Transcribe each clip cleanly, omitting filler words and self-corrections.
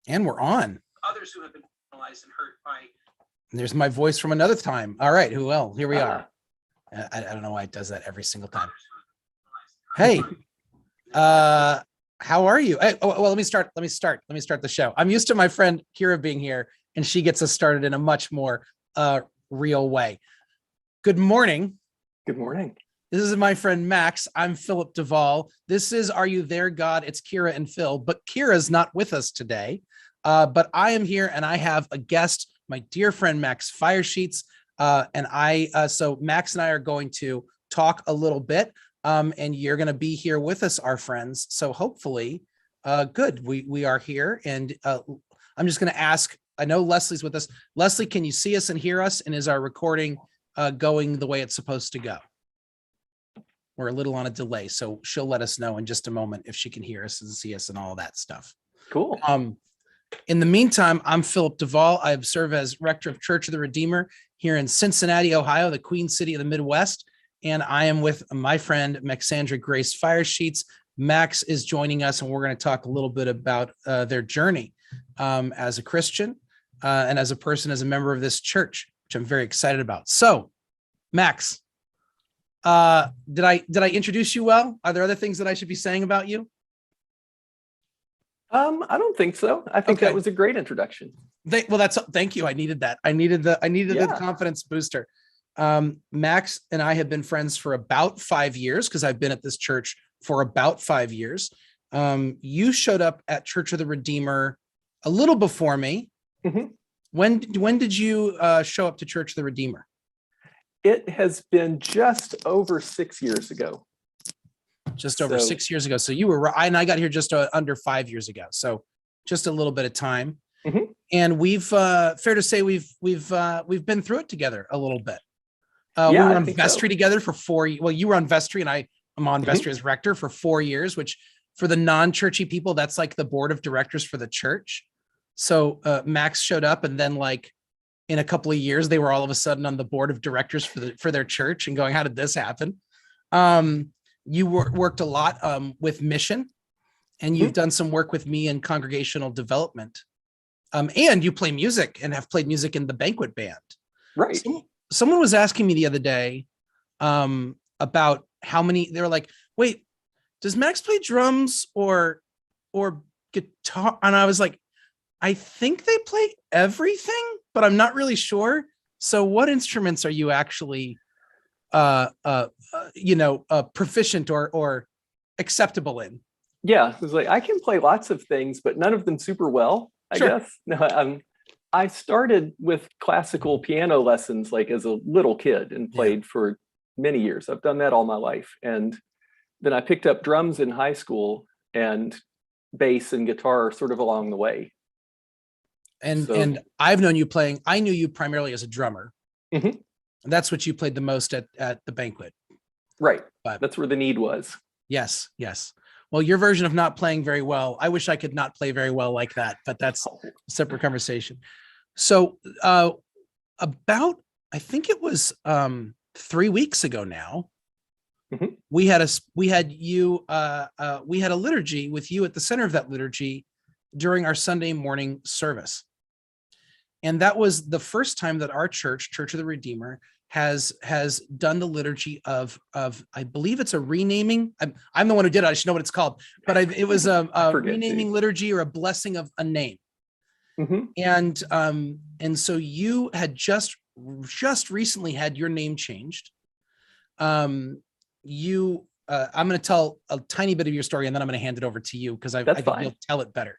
And we're on. Others who have been penalized and hurt by. And there's my voice from another time. All right, who else? Here we are. I don't know why it does that every single time. Hey, how are you? Hey, well, let me start the show. I'm used to my friend Kira being here, and she gets us started in a much more real way. Good morning. Good morning. This is my friend Max. I'm Philip Duvall. This is Are You There, God? It's Kira and Phil, but Kira's not with us today. But I am here and I have a guest, my dear friend Max Firesheets. So Max and I are going to talk a little bit, and you're going to be here with us, our friends. So hopefully, good. We are here, and I'm just going to ask. I know Leslie's with us. Leslie, can you see us and hear us? And is our recording going the way it's supposed to go? We're a little on a delay, so she'll let us know in just a moment if she can hear us and see us and all that stuff. Cool. In the meantime, I'm Philip Duvall. I serve as rector of Church of the Redeemer here in Cincinnati, Ohio, the Queen City of the Midwest. And I am with my friend, Maxandra Grace Firesheets. Max is joining us, and we're going to talk a little bit about their journey as a Christian and as a person, as a member of this church, which I'm very excited about. So, Max, did I introduce you well? Are there other things that I should be saying about you? I don't think so. I think that was a great introduction. Thank you. I needed that. I needed the confidence booster. Max and I have been friends for about 5 years because I've been at this church for about 5 years. You showed up at Church of the Redeemer a little before me. Mm-hmm. When did you show up to Church of the Redeemer? It has been just over 6 years ago. Just over 6 years ago. So you were, and I got here just under 5 years ago. So just a little bit of time. Mm-hmm. And we've, fair to say, we've been through it together a little bit. We were on vestry together for 4 years. Well, you were on vestry and I'm on vestry as rector for 4 years, which for the non-churchy people, that's like the board of directors for the church. So Max showed up, and then like in a couple of years, they were all of a sudden on the board of directors for their church and going, how did this happen? You worked a lot with mission, and you've done some work with me in congregational development. And you play music and have played music in the banquet band. Right. Someone was asking me the other day about how many, they were like, wait, does Max play drums or guitar? And I was like, I think they play everything, but I'm not really sure. So what instruments are you actually proficient or acceptable in? Yeah, it's like I can play lots of things, but none of them super well, I guess. No, I started with classical piano lessons like as a little kid and played for many years. I've done that all my life. And then I picked up drums in high school and bass and guitar sort of along the way. And I've known you playing, I knew you primarily as a drummer. Mm-hmm. That's what you played the most at the banquet. Right. But that's where the need was. Yes. Well, your version of not playing very well, I wish I could not play very well like that, but that's a separate conversation. So about, I think it was 3 weeks ago now, we had a liturgy with you at the center of that liturgy during our Sunday morning service. And that was the first time that our church, Church of the Redeemer, has done the liturgy of I believe it's a renaming. I'm the one who did it. I should know what it's called, but it was a renaming liturgy or a blessing of a name. Mm-hmm. And so you had just recently had your name changed. I'm going to tell a tiny bit of your story, and then I'm going to hand it over to you because I think you'll tell it better.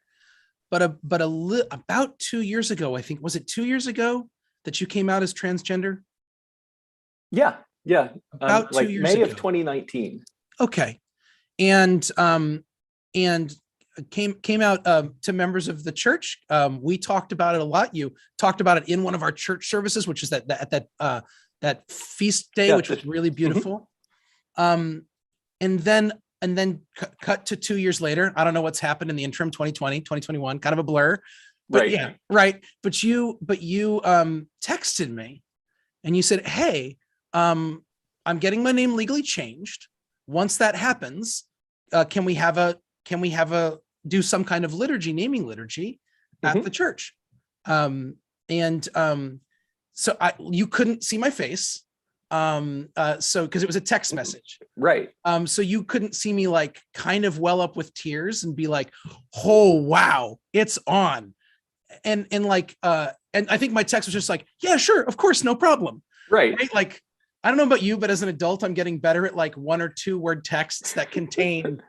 But about 2 years ago, I think, was it 2 years ago that you came out as transgender? Yeah. About 2 years ago. May of 2019. Okay. And came out to members of the church. We talked about it a lot. You talked about it in one of our church services, which is that feast day, which was really beautiful. And then cut to 2 years later. I don't know what's happened in the interim, 2020, 2021, kind of a blur. But right. Yeah, right. But you texted me and you said, hey, I'm getting my name legally changed. Once that happens, can we do some kind of liturgy, naming liturgy? at Mhm. the church. So you couldn't see my face. So because it was a text Mhm. message. Right. So you couldn't see me like kind of well up with tears and be like, oh wow, it's on. And I think my text was just like, yeah, sure, of course, no problem. Right. Right? Like, I don't know about you, but as an adult, I'm getting better at like 1 or 2 word texts that contain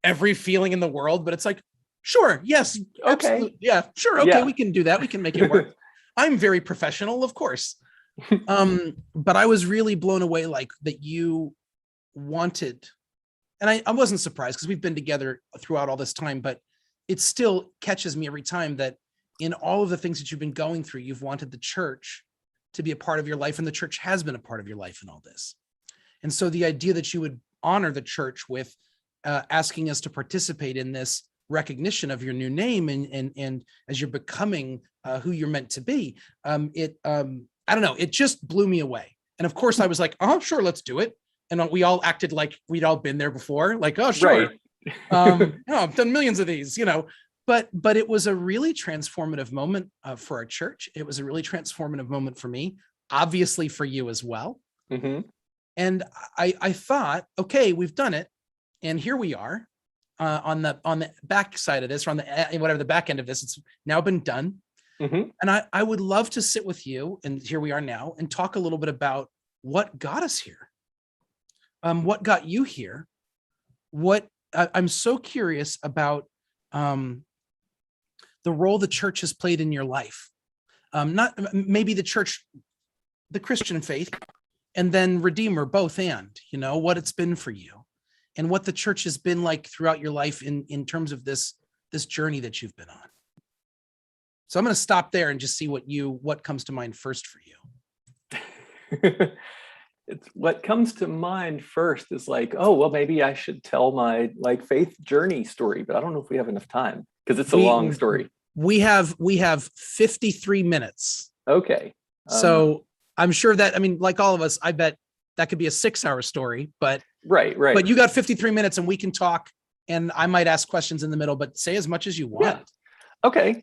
every feeling in the world. But it's like, sure, yes, Okay. absolutely, yeah, sure, okay, Yeah. we can do that. We can make it work. I'm very professional, of course. But I was really blown away, like that you wanted, and I wasn't surprised because we've been together throughout all this time, but it still catches me every time that in all of the things that you've been going through, you've wanted the church to be a part of your life, and the church has been a part of your life in all this. And so the idea that you would honor the church with asking us to participate in this recognition of your new name and as you're becoming who you're meant to be, I don't know, it just blew me away. And of course I was like, oh, sure, let's do it. And we all acted like we'd all been there before, like, oh, sure. Right. No, I've done millions of these, but it was a really transformative moment for our church. It was a really transformative moment for me, obviously for you as well. Hmm. And I thought, okay, we've done it. And here we are on the back side of this, or on the, whatever the back end of this, it's now been done. Hmm. And I would love to sit with you, and here we are now, and talk a little bit about what got us here. What got you here? I'm so curious about the role the church has played in your life. Not maybe the church, the Christian faith, and then Redeemer, both and, what it's been for you and what the church has been like throughout your life in terms of this journey that you've been on. So I'm going to stop there and just see what comes to mind first for you. It's what comes to mind first is like, oh, well, maybe I should tell my like faith journey story, but I don't know if we have enough time because it's a long story. We have 53 minutes. Okay. So I'm sure that, I mean, like all of us, I bet that could be a 6-hour story, but right. But you got 53 minutes and we can talk, and I might ask questions in the middle, but say as much as you want. Yeah. Okay.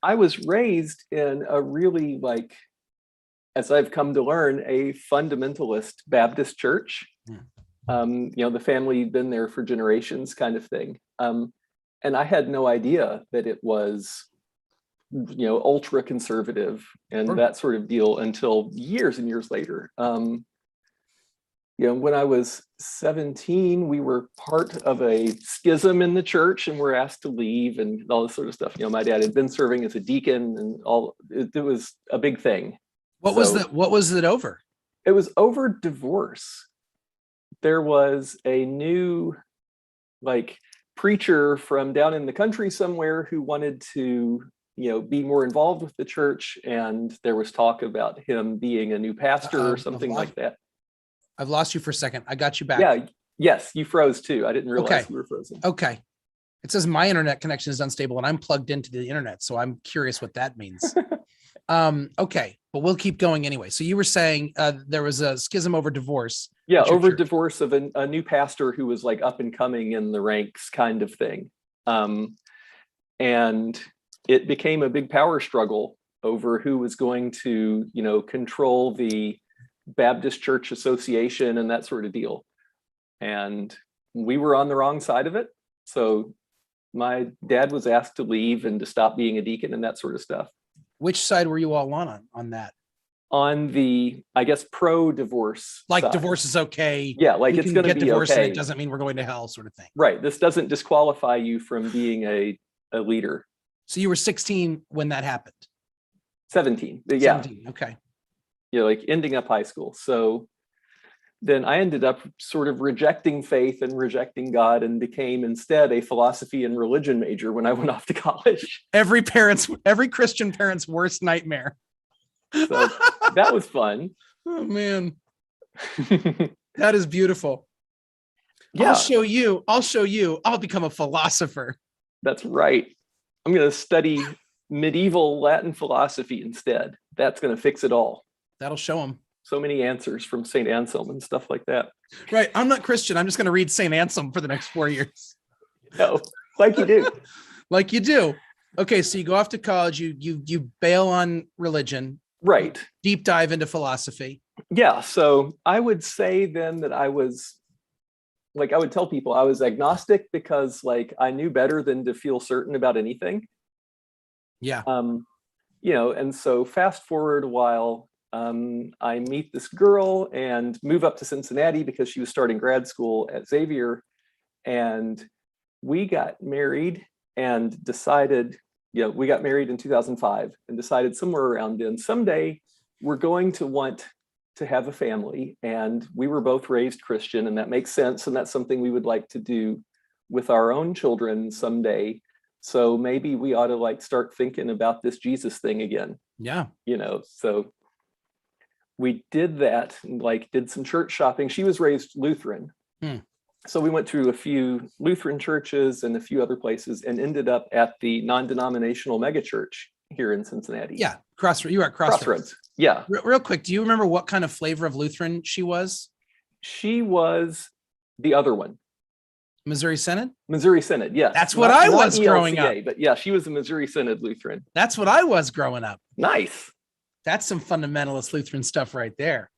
I was raised in a really, like, as I've come to learn, a fundamentalist Baptist church. The family had been there for generations, kind of thing. And I had no idea that it was, ultra conservative and that sort of deal until years and years later. When I was 17, we were part of a schism in the church and were asked to leave and all this sort of stuff. My dad had been serving as a deacon and it was a big thing. What was it over? It was over divorce. There was a new, preacher from down in the country somewhere who wanted to, be more involved with the church. And there was talk about him being a new pastor or something like that. I've lost you for a second. I got you back. Yeah. Yes, you froze too. I didn't realize you were frozen. Okay. It says my internet connection is unstable and I'm plugged into the internet. So I'm curious what that means. Okay, but we'll keep going anyway. So you were saying there was a schism over divorce. Yeah, over divorce of a new pastor who was like up and coming in the ranks kind of thing. And it became a big power struggle over who was going to, control the Baptist Church Association and that sort of deal. And we were on the wrong side of it. So my dad was asked to leave and to stop being a deacon and that sort of stuff. Which side were you all on that? On the, I guess, pro-divorce side. Divorce is okay. Yeah, like it's going to be divorced okay. And it doesn't mean we're going to hell, sort of thing. Right. This doesn't disqualify you from being a leader. So you were 16 when that happened? 17. But yeah. 17. Okay. Like ending up high school. So then I ended up sort of rejecting faith and rejecting God and became instead a philosophy and religion major when I went off to college. Every Christian parent's worst nightmare. So that was fun. Oh man. That is beautiful. Yeah. I'll show you. I'll become a philosopher. That's right. I'm going to study medieval Latin philosophy instead. That's going to fix it all. That'll show them. So many answers from St. Anselm and stuff like that. Right. I'm not Christian. I'm just going to read St. Anselm for the next 4 years. No, like you do. Like you do. Okay, so you go off to college, you bail on religion, Right. deep dive into philosophy. Yeah. So I would say then that I was like, I would tell people I was agnostic because like I knew better than to feel certain about anything. Yeah. And so fast forward a while, I meet this girl and move up to Cincinnati because she was starting grad school at Xavier. And we got married and decided, we got married in 2005 and decided somewhere around then, someday we're going to want to have a family. And we were both raised Christian, and that makes sense. And that's something we would like to do with our own children someday. So maybe we ought to like start thinking about this Jesus thing again. Yeah. So we did that and like did some church shopping. She was raised Lutheran. So we went through a few Lutheran churches and a few other places and ended up at the non-denominational megachurch here in Cincinnati. Yeah. Crossroads. You were at Crossroads. Yeah. Real quick, do you remember what kind of flavor of Lutheran she was? She was the other one. Missouri Synod? Missouri Synod, yes. That's what I was not growing ELCA, up. But yeah, she was a Missouri Synod Lutheran. That's what I was growing up. Nice. That's some fundamentalist Lutheran stuff right there.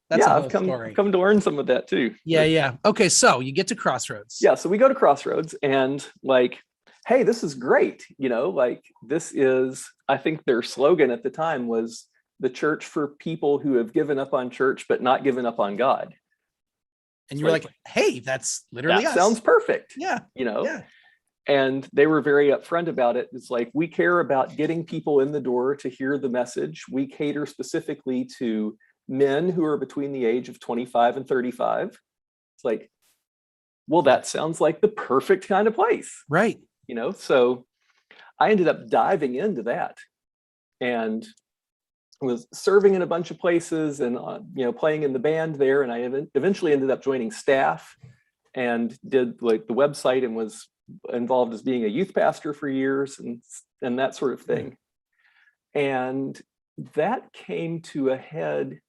That's yeah, a whole story. I've come to learn some of that too. Yeah. Okay, so you get to Crossroads. Yeah, so we go to Crossroads and like, hey, this is great. Like this is, I think their slogan at the time was the church for people who have given up on church, but not given up on God. And you were like, hey, that's literally that us. Sounds perfect. Yeah. Yeah. And they were very upfront about it. It's like, we care about getting people in the door to hear the message. We cater specifically to men who are between the age of 25 and 35. It's like, well, that sounds like the perfect kind of place. Right. So I ended up diving into that and was serving in a bunch of places and, playing in the band there. And I eventually ended up joining staff and did like the website and was involved as being a youth pastor for years and that sort of thing. And that came to a head.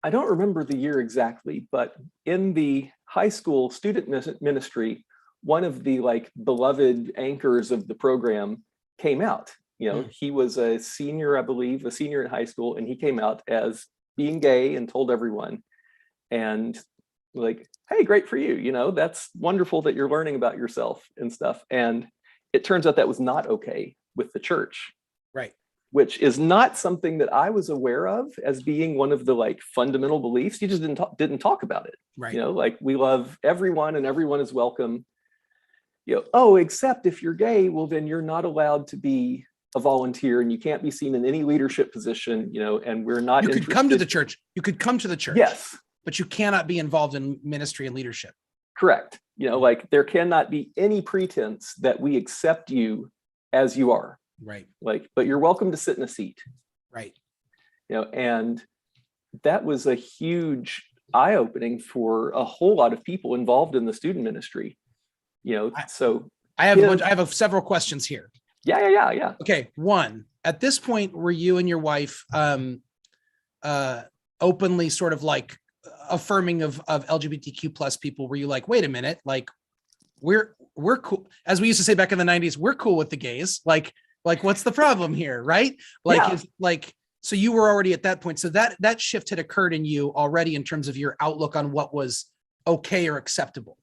I don't remember the year exactly, but in the high school student ministry, one of the like beloved anchors of the program came out. He was a senior, I believe, a senior in high school, and he came out as being gay and told everyone. And like, hey, great for you. That's wonderful that you're learning about yourself and stuff. And it turns out that was not okay with the church. Right. Which is not something that I was aware of as being one of the like fundamental beliefs. You just didn't talk about it. Right. Like we love everyone and everyone is welcome. Except if you're gay, well, then you're not allowed to be a volunteer and you can't be seen in any leadership position, and we're not. You could come to the church. You could come to the church. Yes. But you cannot be involved in ministry and leadership. Correct. Like there cannot be any pretense that we accept you as you are. Right. Like, but you're welcome to sit in a seat. Right. And that was a huge eye-opening for a whole lot of people involved in the student ministry. So I have several questions here. Yeah. Okay. One, at this point, were you and your wife openly sort of like affirming of LGBTQ plus people? Were you like, wait a minute, like we're cool, as we used to say back in the 90s, we're cool with the gays. Like what's the problem here, right? So you were already at that point. So that shift had occurred in you already in terms of your outlook on what was okay or acceptable.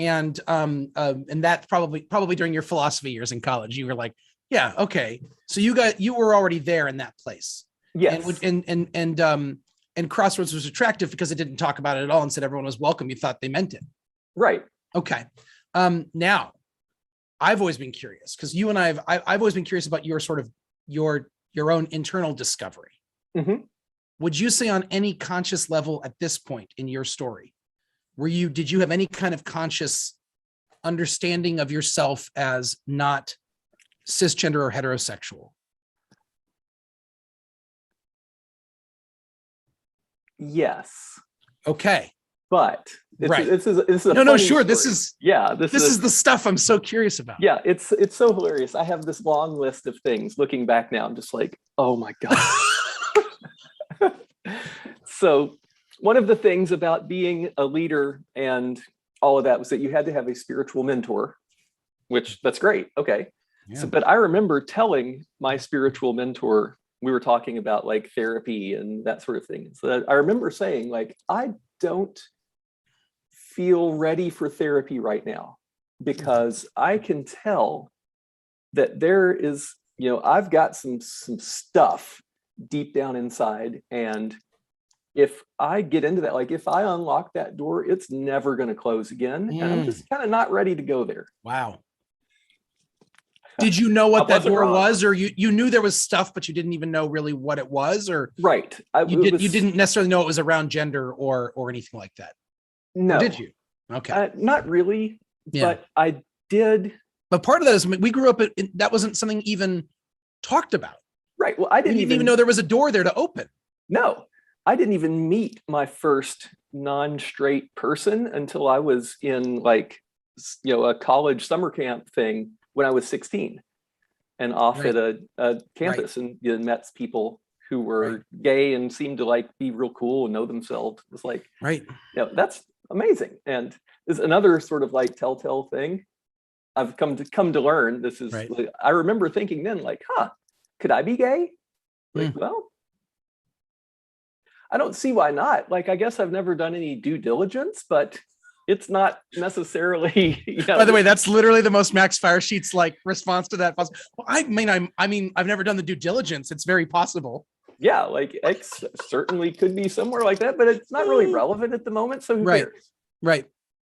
And that's probably during your philosophy years in college, you were like, yeah, okay. So you were already there in that place. Yes. And Crossroads was attractive because it didn't talk about it at all and said everyone was welcome. You thought they meant it. Right. Okay. Now I've always been curious because you and I've always been curious about your sort of your own internal discovery. Mm-hmm. Would you say on any conscious level at this point in your story, did you have any kind of conscious understanding of yourself as not cisgender or heterosexual? Yes. Okay. But this is a no, sure. Story. This is the stuff I'm so curious about. Yeah, it's so hilarious. I have this long list of things. Looking back now, I'm just like, oh my God. So one of the things about being a leader and all of that was that you had to have a spiritual mentor, which that's great. Okay. Yeah. So, but I remember telling my spiritual mentor, we were talking about like therapy and that sort of thing. So I remember saying, like, I don't feel ready for therapy right now because I can tell that there is, I've got some stuff deep down inside. And if I get into that, like if I unlock that door, it's never going to close again. And I'm just kind of not ready to go there. Wow. Did you know what that door wrong. was, or you knew there was stuff, but you didn't even know really what it was, or Right? you didn't necessarily know it was around gender or anything like that? No. Or did you? Okay. Not really, Yeah. but I did. But part of that is we grew up that wasn't something even talked about. Right. Well, I We didn't even know there was a door there to open. No, I didn't even meet my first non-straight person until I was in like, a college summer camp thing when I was 16 and off Right. at a campus, and met people who were gay and seemed to like be real cool and know themselves. It was like, Right. That's amazing. And there's another sort of like telltale thing I've come to learn. This is, Right. I remember thinking then like, could I be gay? Like, well, I don't see why not. Like, I guess I've never done any due diligence, but it's not necessarily. By the way, that's literally the most Max Firesheets like response to that. Well, I mean, I've never done the due diligence. It's very possible. Yeah, like X certainly could be somewhere like that, but it's not really relevant at the moment. So who cares? Right.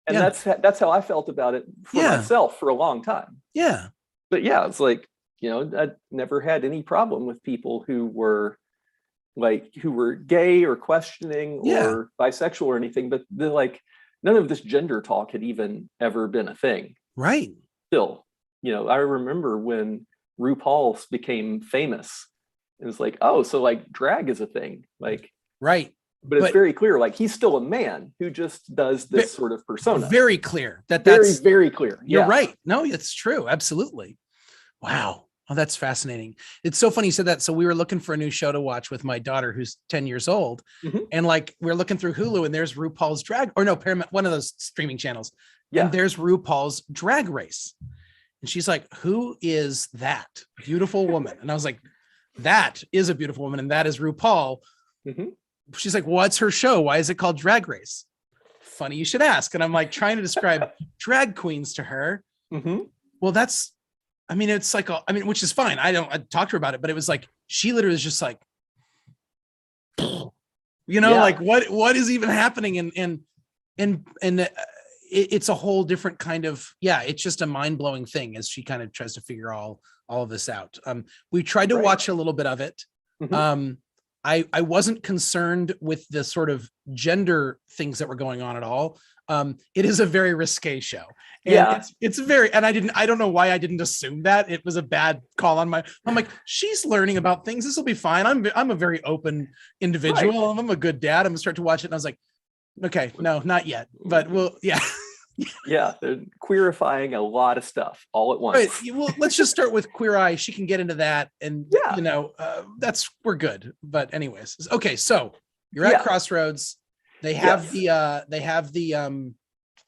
And that's how I felt about it for myself for a long time. Yeah. But yeah, it's like, I never had any problem with people who were gay or questioning or bisexual or anything, but they're like, none of this gender talk had even ever been a thing. Right. Still, I remember when RuPaul became famous, it was like, oh, so like drag is a thing. Like, right. But it's very clear, like he's still a man who just does this sort of persona. Very clear. That's very clear. You're right. No, it's true. Absolutely. Wow. Oh, that's fascinating. It's so funny you said that. So we were looking for a new show to watch with my daughter, who's 10 years old. And like, we're looking through Hulu and there's RuPaul's Drag, or no, Paramount, one of those streaming channels. Yeah. And there's RuPaul's Drag Race. And she's like, who is that beautiful woman? And I was like, that is a beautiful woman. And that is RuPaul. She's like, what's her show? Why is it called Drag Race? Funny you should ask. And I'm like trying to describe drag queens to her. Well, it's like, which is fine. I talked to her about it, but it was like, she literally was just like, like what is even happening? And it's a whole different kind of, it's just a mind blowing thing as she kind of tries to figure all of this out. We tried to watch a little bit of it. I wasn't concerned with the sort of gender things that were going on at all. It is a very risque show. And it's very, and I don't know why I didn't assume that. It was a bad call on I'm like, she's learning about things. This will be fine. I'm a very open individual. I'm a good dad. I'm gonna start to watch it. And I was like, okay, no, not yet, but they're queerifying a lot of stuff all at once. Right. Well, let's just start with Queer Eye. She can get into that, and we're good. But anyways, okay. So you're at Crossroads. They have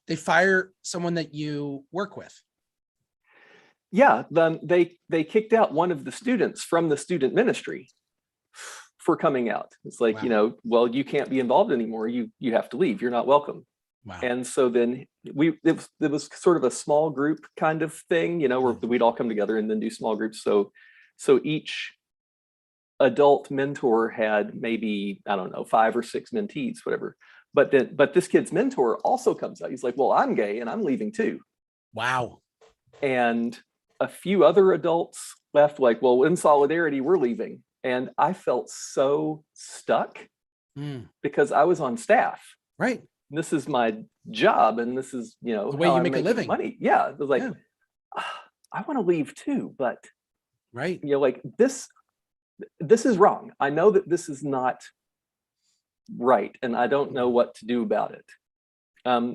they fire someone that you work with. Yeah, then they kicked out one of the students from the student ministry for coming out. It's like, well, you can't be involved anymore. You have to leave. You're not welcome. Wow. And so then it was sort of a small group kind of thing, where we'd all come together and then do small groups. So each adult mentor had maybe, I don't know, 5 or 6 mentees, whatever. But this kid's mentor also comes out. He's like, well, I'm gay and I'm leaving too. Wow. And a few other adults left, like, well, in solidarity, we're leaving. And I felt so stuck because I was on staff. Right. This is my job, and this is, the way you make a living. Money. Yeah. It was like, I want to leave too, but right. Like this is wrong. I know that this is not right, and I don't know what to do about it.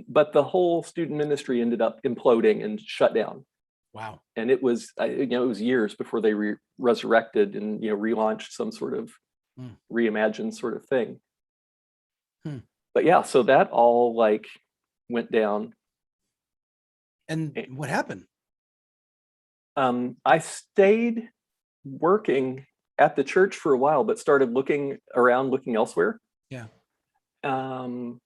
But the whole student ministry ended up imploding and shut down. Wow. And it was, it was years before they resurrected and, relaunched some sort of reimagined sort of thing. But yeah, so that all like went down. And what happened? I stayed working at the church for a while, but started looking around, looking elsewhere. Yeah. Um,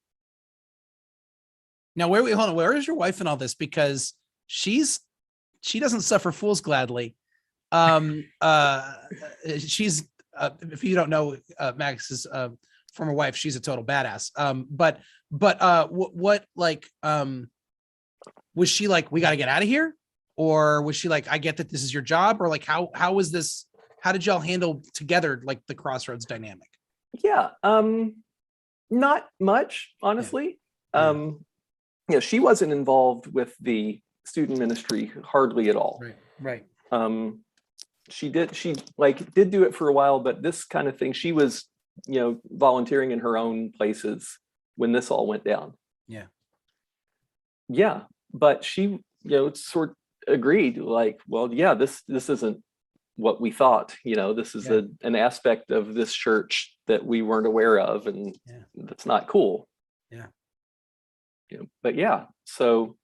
Now, hold on, where is your wife in all this? Because she doesn't suffer fools gladly. She's if you don't know Max's former wife, she's a total badass. But what like was she like, we got to get out of here, or was she like, I get that this is your job, or like how was this? How did y'all handle together like the Crossroads dynamic? yeah, not much, honestly. Yeah. She wasn't involved with the student ministry hardly at all. Right. She did do it for a while, but this kind of thing, she was, volunteering in her own places when this all went down. Yeah, but she, sort of agreed, like, well, yeah, this isn't what we thought. This is an aspect of this church that we weren't aware of, and that's not cool. But yeah, so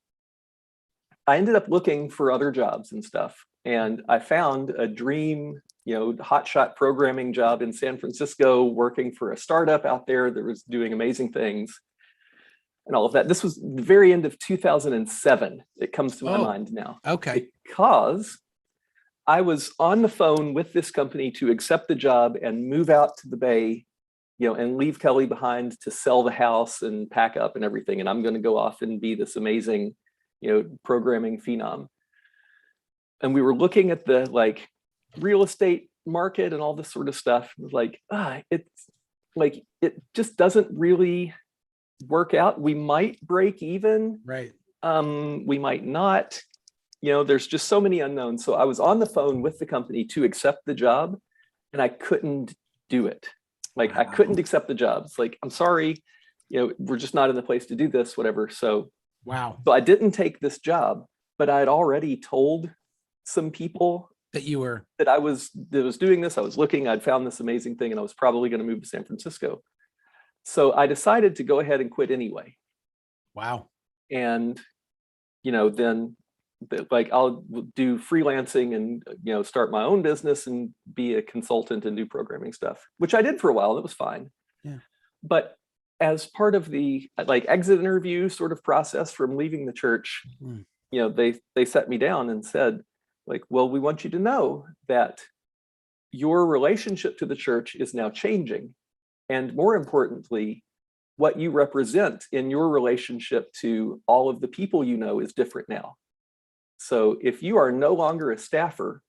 I ended up looking for other jobs and stuff, and I found a dream, hotshot programming job in San Francisco, working for a startup out there that was doing amazing things and all of that. This was the very end of 2007. It comes to my mind now. Okay. Because I was on the phone with this company to accept the job and move out to the Bay, and leave Kelly behind to sell the house and pack up and everything. And I'm going to go off and be this amazing, programming phenom. And we were looking at the real estate market and all this sort of stuff. It was like, it's like, it just doesn't really work out. We might break even. Right. We might not. There's just so many unknowns. So I was on the phone with the company to accept the job, and I couldn't do it. Like, I couldn't accept the job. It's like, I'm sorry, we're just not in the place to do this, whatever. So I didn't take this job, but I had already told some people that I was doing this. I was looking, I'd found this amazing thing, and I was probably going to move to San Francisco. So I decided to go ahead and quit anyway. Wow. And, then I'll do freelancing and, start my own business and be a consultant and do programming stuff, which I did for a while. It was fine. Yeah. But as part of the exit interview sort of process from leaving the church, they set me down and said, well, we want you to know that your relationship to the church is now changing. And more importantly, what you represent in your relationship to all of the people is different now. So if you are no longer a staffer,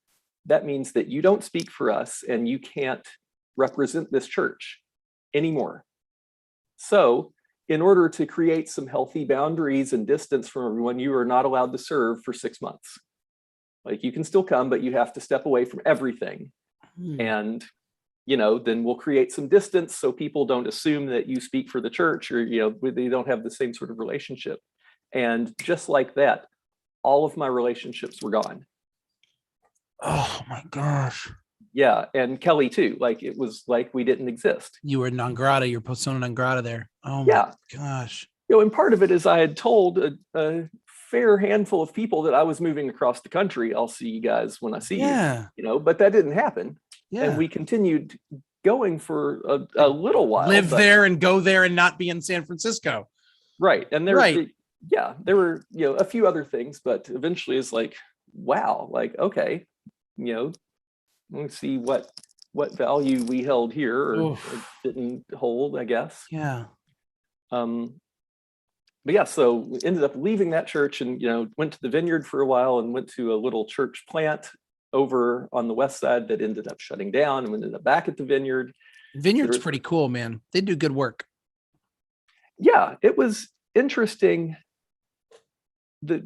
that means that you don't speak for us and you can't represent this church anymore. So in order to create some healthy boundaries and distance from everyone, you are not allowed to serve for 6 months. You can still come, but you have to step away from everything. And, then we'll create some distance so people don't assume that you speak for the church, or, they don't have the same sort of relationship. And just like that, all of my relationships were gone. Oh my gosh. Yeah. And Kelly too. It was like we didn't exist. You were non grata, you're persona non grata there. Oh my gosh. And part of it is I had told a fair handful of people that I was moving across the country. I'll see you guys when I see you, but that didn't happen. Yeah. And we continued going for a little while. Live there and go there and not be in San Francisco. Right. And there were, a few other things, but eventually it's like, wow, okay, let's see what value we held here or didn't hold, I guess. Yeah. But yeah, so we ended up leaving that church and, went to the Vineyard for a while and went to a little church plant over on the west side that ended up shutting down, and we ended up back at the Vineyard. Vineyard's pretty cool, man. They do good work. Yeah, it was interesting.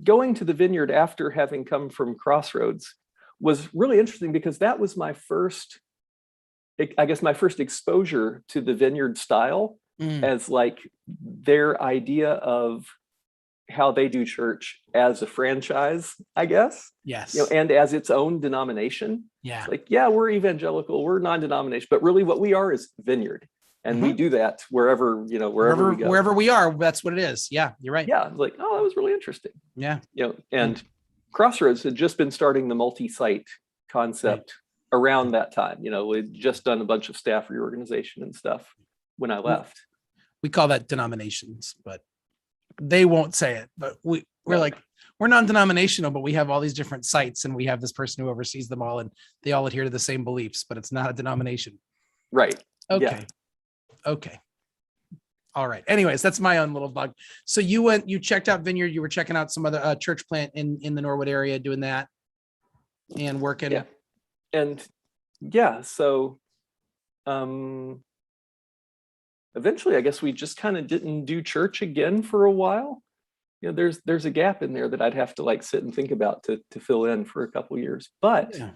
Going to the Vineyard after having come from Crossroads was really interesting because that was my first exposure to the Vineyard style as their idea of how they do church as a franchise, I guess. Yes. And as its own denomination. Yeah. We're evangelical, we're non-denominational, but really what we are is Vineyard. And we do that wherever we go. Wherever we are, that's what it is. Yeah, you're right. Yeah. That was really interesting. Yeah. And Crossroads had just been starting the multi-site concept around that time. We'd just done a bunch of staff reorganization and stuff when I left. We call that denominations, but they won't say it. But we're No. like, we're non-denominational, but we have all these different sites and we have this person who oversees them all and they all adhere to the same beliefs, but it's not a denomination. Right. Okay. Yeah. Okay. All right. Anyways, that's my own little bug. So you checked out Vineyard. You were checking out some other church plant in the Norwood area, doing that and working. Yeah. And yeah, so eventually I guess we just kind of didn't do church again for a while. There's a gap in there that I'd have to like sit and think about to fill in for a couple years. But Yeah.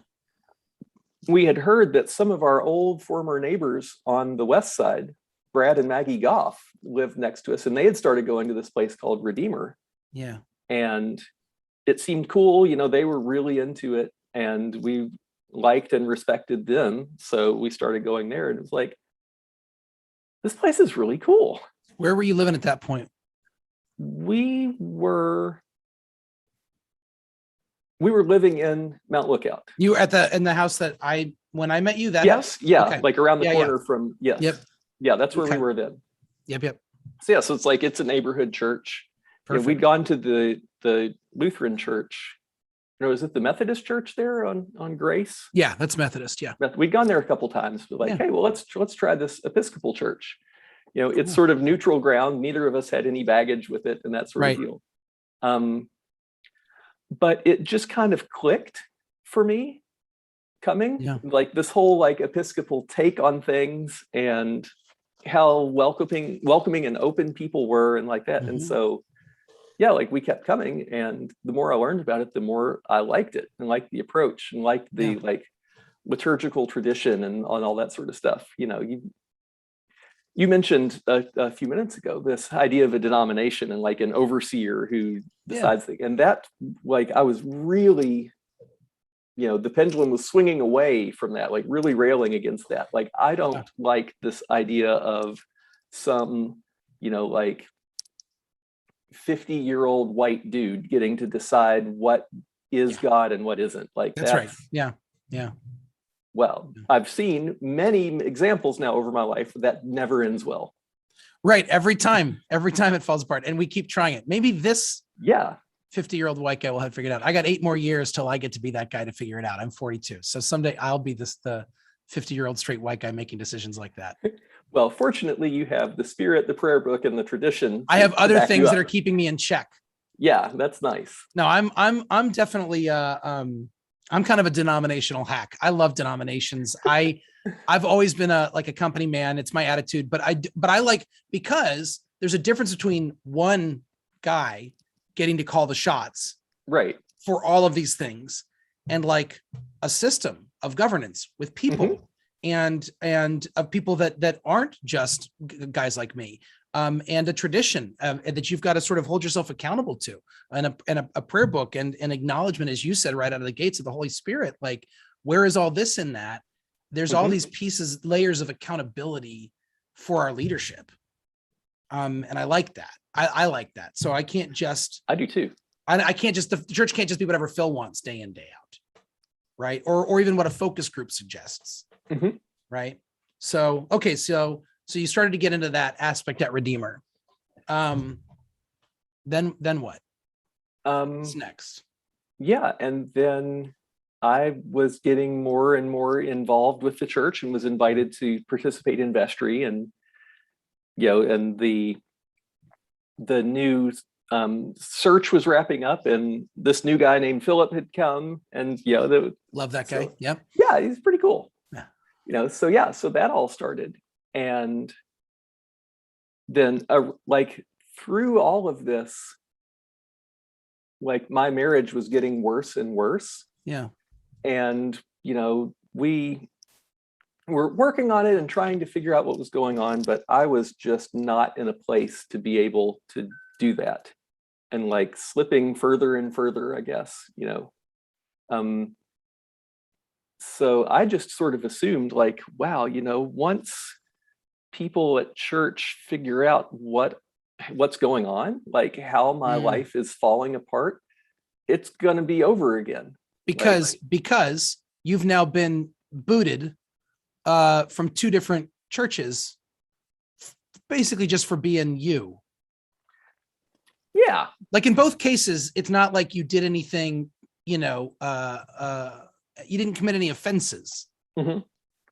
we had heard that some of our old former neighbors on the west side, Brad and Maggie Goff, lived next to us, and they had started going to this place called Redeemer. Yeah. And it seemed cool. They were really into it, and we liked and respected them. So we started going there, and it was like, this place is really cool. Where were you living at that point? We were living in Mount Lookout. You were in the house that when I met you, that Yes. house? Yeah. Okay. Like around the Yeah, corner from, yes. Yep. Yeah. That's where Okay. we were then. Yep. So yeah, so it's like, it's a neighborhood church. Perfect. We'd gone to the Lutheran church. Is it the Methodist church there on Grace? Yeah, that's Methodist. Yeah. We'd gone there a couple times, but like, Yeah. hey, well, let's try this Episcopal church. It's Cool. sort of neutral ground. Neither of us had any baggage with it and that sort Right. of deal. But it just kind of clicked for me coming. Yeah. Like this whole like Episcopal take on things and how welcoming and open people were and like that. And Mhm. so, yeah, like we kept coming, and the more I learned about it, the more I liked it and liked the approach and liked the like liturgical tradition and on all that sort of stuff. You mentioned a few minutes ago this idea of a denomination and like an overseer who decides things, and that like I was really, the pendulum was swinging away from that, like really railing against that. Like I don't like this idea of some, like 50-year-old white dude getting to decide what is God and what isn't. Like That's right. Yeah. Well, I've seen many examples now over my life that never ends well. Right. Every time it falls apart, and we keep trying it. Maybe this 50-year-old white guy will have figured out. I got 8 more years till I get to be that guy to figure it out. I'm 42. So someday I'll be the 50-year-old straight white guy making decisions like that. Well, fortunately, you have the spirit, the prayer book, and the tradition. I have other back you things up. that are keeping me in check. Yeah, that's nice. No, I'm definitely I'm kind of a denominational hack. I love denominations. I've always been a company man. It's my attitude, but I like, because there's a difference between one guy getting to call the shots Right. for all of these things and like a system of governance with people and of people that aren't just guys like me. And a tradition that you've got to sort of hold yourself accountable to, and a prayer book and an acknowledgement, as you said, right out of the gates of the Holy Spirit. Like, where is all this in that? There's all these pieces, layers of accountability for our leadership. And I like that. I like that. So I can't just. I do too. I can't just, the church can't just be whatever Phil wants day in, day out. Right. Or even what a focus group suggests. Right. So, okay. So you started to get into that aspect at Redeemer. Then what? What's next? Yeah. And then I was getting more and more involved with the church and was invited to participate in vestry, and, and the new search was wrapping up, and this new guy named Philip had come, and, Love that guy. So, yep. Yeah. He's pretty cool. Yeah. So that all started. And then like through all of this, like my marriage was getting worse and worse. Yeah. And, we were working on it and trying to figure out what was going on, but I was just not in a place to be able to do that, and like slipping further and further, I guess, so I just sort of assumed like, wow, once people at church figure out what's going on, like how my life is falling apart, it's going to be over again. because you've now been booted from 2 different churches, basically just for being you. Yeah. Like in both cases, it's not like you did anything, you didn't commit any offenses. Mhm.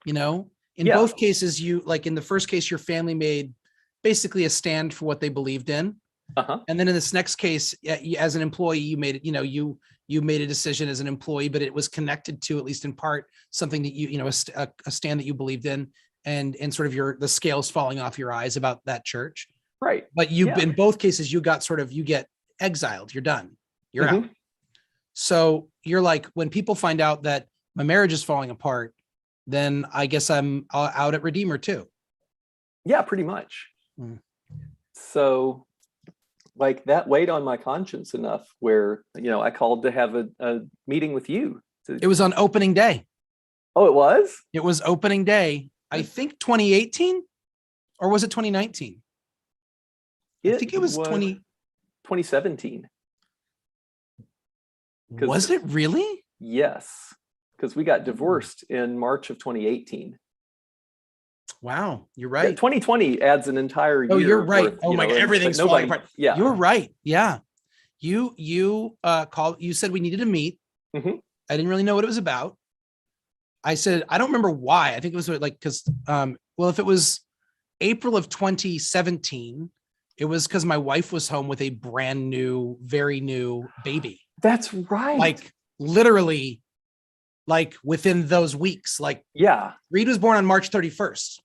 In Yeah. both cases, like in the first case, your family made basically a stand for what they believed in. Uh-huh. And then in this next case, as an employee, you made it, you made a decision as an employee, but it was connected to, at least in part, something that a stand that you believed in, and sort of the scales falling off your eyes about that church. Right. But Yeah. in both cases, you get exiled. You're done. You're Mhm. out. So you're like, when people find out that my marriage is falling apart, then I guess I'm out at Redeemer too. Yeah, pretty much. Mm. So like that weighed on my conscience enough where, I called to have a meeting with you. It was on opening day. Oh, it was? It was opening day. I think 2018, or was it 2019? I think it was 2017. Was it really? Yes, because we got divorced in March of 2018. Wow, you're Yeah, right. 2020 adds an entire year. Oh, you're right. Worth, Oh my God, and everything's falling apart. Yeah, You're right. Yeah. You called, you said we needed to meet. Mhm. I didn't really know what it was about. I said, I don't remember why. I think it was like, because, if it was April of 2017, it was because my wife was home with a brand new, very new baby. That's right. Like literally, like within those weeks, like yeah, Reed was born on March 31st.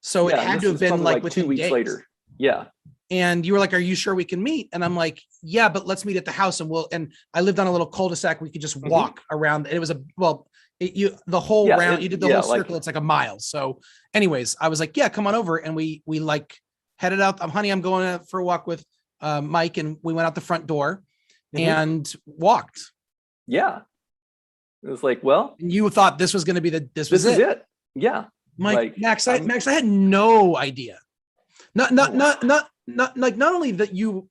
So it had to have been like within 2 weeks days. later. Yeah. And you were like, are you sure we can meet? And I'm like, yeah, but let's meet at the house. And I lived on a little cul-de-sac. We could just walk around. And it was you did the whole circle. It's like a mile. So anyways, I was like, yeah, come on over. And we like headed out. Honey, I'm going out for a walk with Mike. And we went out the front door and walked. Yeah. It was like, well, and you thought this was going to be this is it. Yeah. Max, I had no idea. Not only that you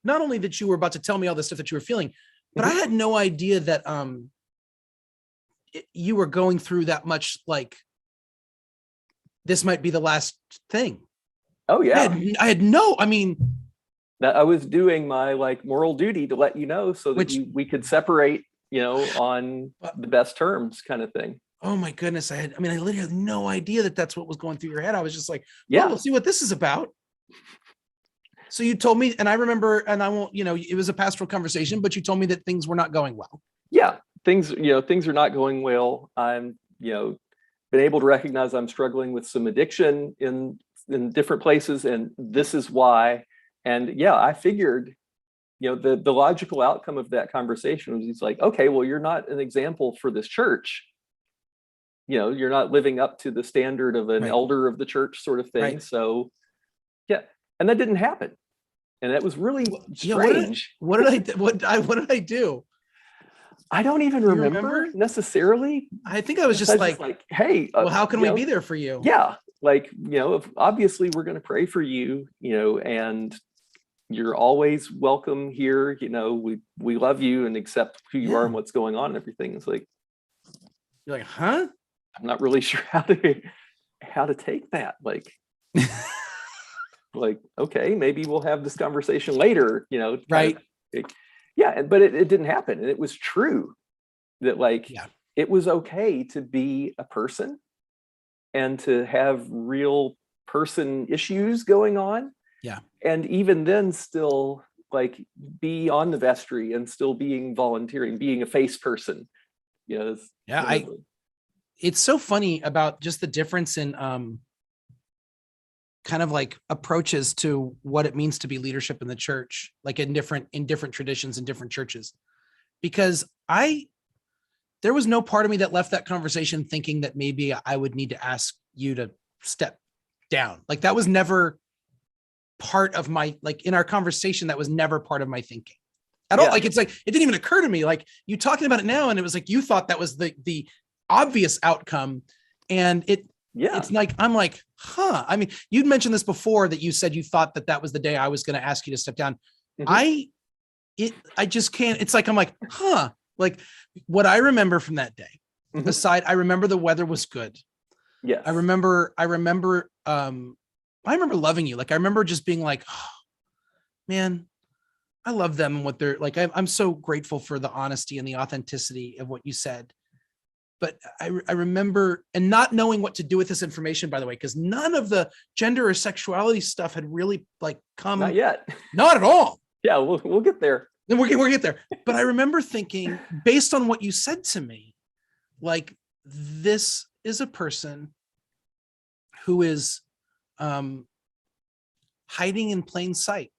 were about to tell me all the stuff that you were feeling, but I had no idea that you were going through that much. Like, this might be the last thing. Oh yeah. I had no. I mean, that I was doing my moral duty to let you know so that we could separate, on the best terms, kind of thing. Oh my goodness. I literally had no idea that that's what was going through your head. I was just like, yeah, we'll see what this is about. So you told me, and I remember, and I won't, it was a pastoral conversation, but you told me that things were not going well. Yeah, things are not going well. I'm, been able to recognize I'm struggling with some addiction in different places, and this is why. And yeah, I figured, the logical outcome of that conversation was, he's like, okay, well, you're not an example for this church. You're not living up to the standard of an elder of the church, sort of thing. Right. So yeah, and that didn't happen. And it was really strange. What did I do? I don't even remember necessarily. I think I was just like, hey, well, how can we be there for you? Yeah. If obviously we're going to pray for you, and you're always welcome here. We love you and accept who you are and what's going on and everything. It's like, you're like, huh? I'm not really sure how to take that. Okay, maybe we'll have this conversation later, right. Yeah. But it didn't happen. And it was true that it was okay to be a person and to have real person issues going on. Yeah. And even then still be on the vestry and still volunteering, being a face person. It's so funny about just the difference in kind of approaches to what it means to be leadership in the church, in different traditions and different churches, because there was no part of me that left that conversation thinking that maybe I would need to ask you to step down. That was never part of my, in our conversation, that was never part of my thinking at all. It didn't even occur to me, you talking about it now. And it was you thought that was the obvious outcome. And it's I'm like, huh. You'd mentioned this before, that you said you thought that was the day I was going to ask you to step down. I just can't. It's I'm like, huh. Like what I remember from that day, Mhm. aside, I remember the weather was good. Yes. I remember loving you. Like I remember just being like, oh, man, I love them and what they're like. I'm so grateful for the honesty and the authenticity of what you said. But I remember, and not knowing what to do with this information, by the way, because none of the gender or sexuality stuff had really like come. Not yet. Not at all. Yeah, we'll get there. Then we'll get there. But I remember thinking, based on what you said to me, like this is a person who is hiding in plain sight.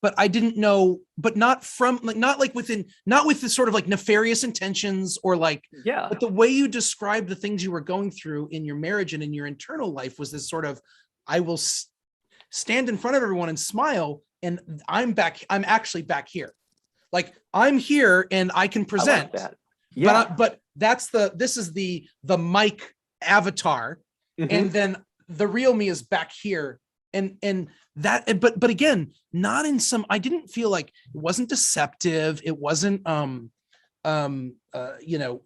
But I didn't know, but not from like, not like within, not with the sort of like nefarious intentions or like, Yeah. but the way you described the things you were going through in your marriage and in your internal life was this sort of, I will stand in front of everyone and smile, and I'm actually back here. Like I'm here and I can present. I like that. Yeah. But this is the Mike avatar. Mhm. And then the real me is back here. And that, but again, not in some, I didn't feel like it wasn't deceptive. It wasn't,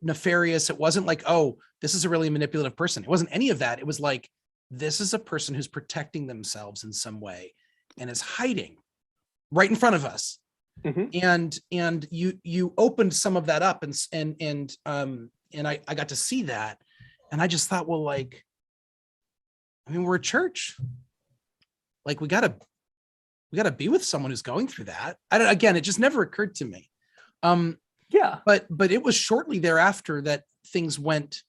nefarious. It wasn't like, oh, this is a really manipulative person. It wasn't any of that. It was like, this is a person who's protecting themselves in some way and is hiding right in front of us. Mhm. And you opened some of that up and I got to see that. And I just thought, well, like, I mean, we're a church. Like we gotta be with someone who's going through that. Again, it just never occurred to me. Yeah. But it was shortly thereafter that things went,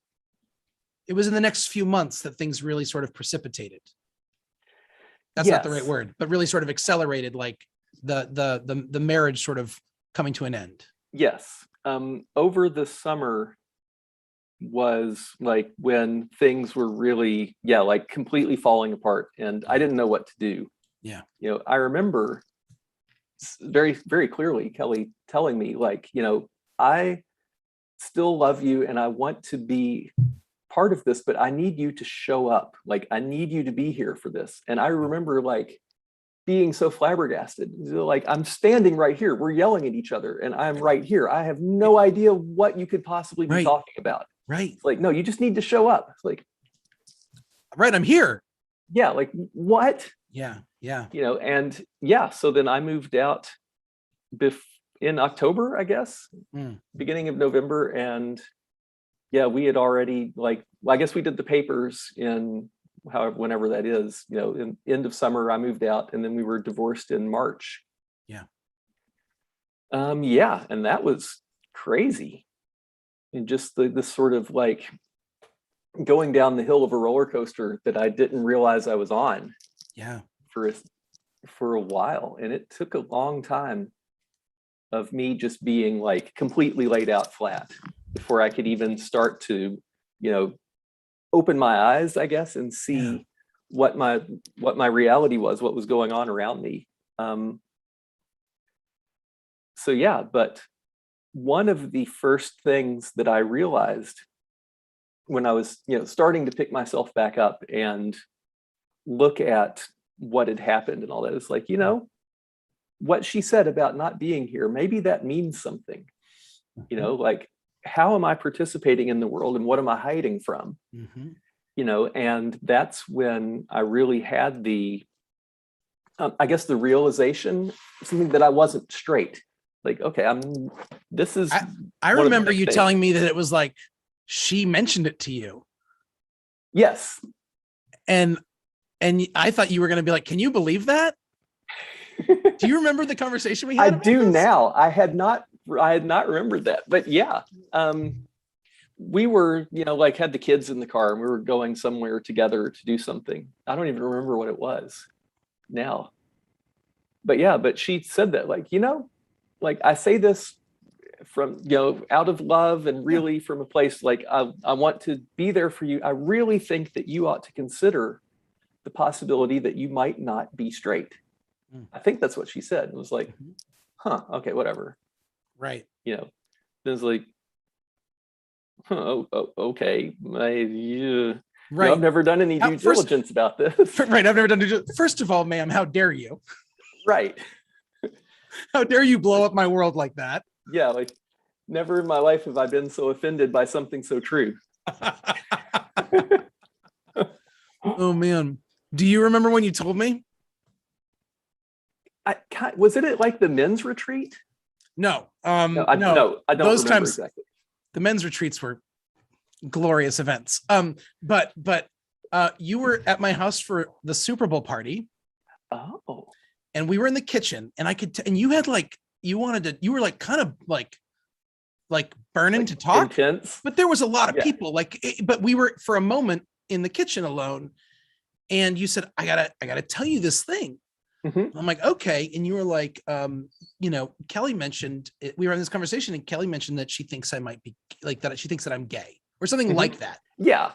it was in the next few months that things really sort of precipitated. That's not the right Yes. word, but really sort of accelerated, like the marriage sort of coming to an end. Yes. Over the summer was like when things were really, like completely falling apart, and I didn't know what to do. Yeah. I remember very, very clearly Kelly telling me, like, I still love you and I want to be part of this, but I need you to show up. Like, I need you to be here for this. And I remember like being so flabbergasted. Like, I'm standing right here. We're yelling at each other and I'm right here. I have no idea what you could possibly be Right. talking about. Right. It's like, no, you just need to show up. It's like, Right. I'm here. yeah, like what? Yeah. Yeah. And so then I moved out in October, I guess, beginning of November. And we had already I guess we did the papers in whenever that is, in end of summer, I moved out, and then we were divorced in March. Yeah. And that was crazy. And just this sort of like going down the hill of a roller coaster that I didn't realize I was on. Yeah. For a while. And it took a long time of me just being like completely laid out flat before I could even start to, open my eyes, I guess, and see what my reality was, what was going on around me. But one of the first things that I realized when I was, starting to pick myself back up and look at what had happened and all that, is like, what she said about not being here, maybe that means something. Like, how am I participating in the world and what am I hiding from? And that's when I really had the I guess the realization, something that I wasn't straight. Like, okay, I remember you telling me that it was like she mentioned it to you. Yes. And I thought you were going to be like, can you believe that? Do you remember the conversation we had? I do now. I had not remembered that, but we were, had the kids in the car and we were going somewhere together to do something. I don't even remember what it was now, but she said that, like, I say this from, out of love and really from a place like, I want to be there for you. I really think that you ought to consider the possibility that you might not be straight. I think that's what she said. It was like, okay, whatever. Right. It was like, okay. Right. I've never done any due diligence about this. Right. I've never done due diligence. First of all, ma'am, how dare you? Right. How dare you blow up my world like that? Yeah, like never in my life have I been so offended by something so true. Oh man. Do you remember when you told me? Was it at like the men's retreat? No. No, I don't Those remember times exactly. the men's retreats were glorious events. But you were at my house for the Super Bowl party, Oh, and we were in the kitchen, and I could and you had like you were like kind of like burning like to talk, intense. but there was a lot of Yeah. people but we were for a moment in the kitchen alone, and you said, I gotta tell you this thing. Mhm. I'm like, okay. And you were like, Kelly mentioned we were in this conversation, and Kelly mentioned that she thinks I might be like that. She thinks that I'm gay or something Mhm. like that. Yeah.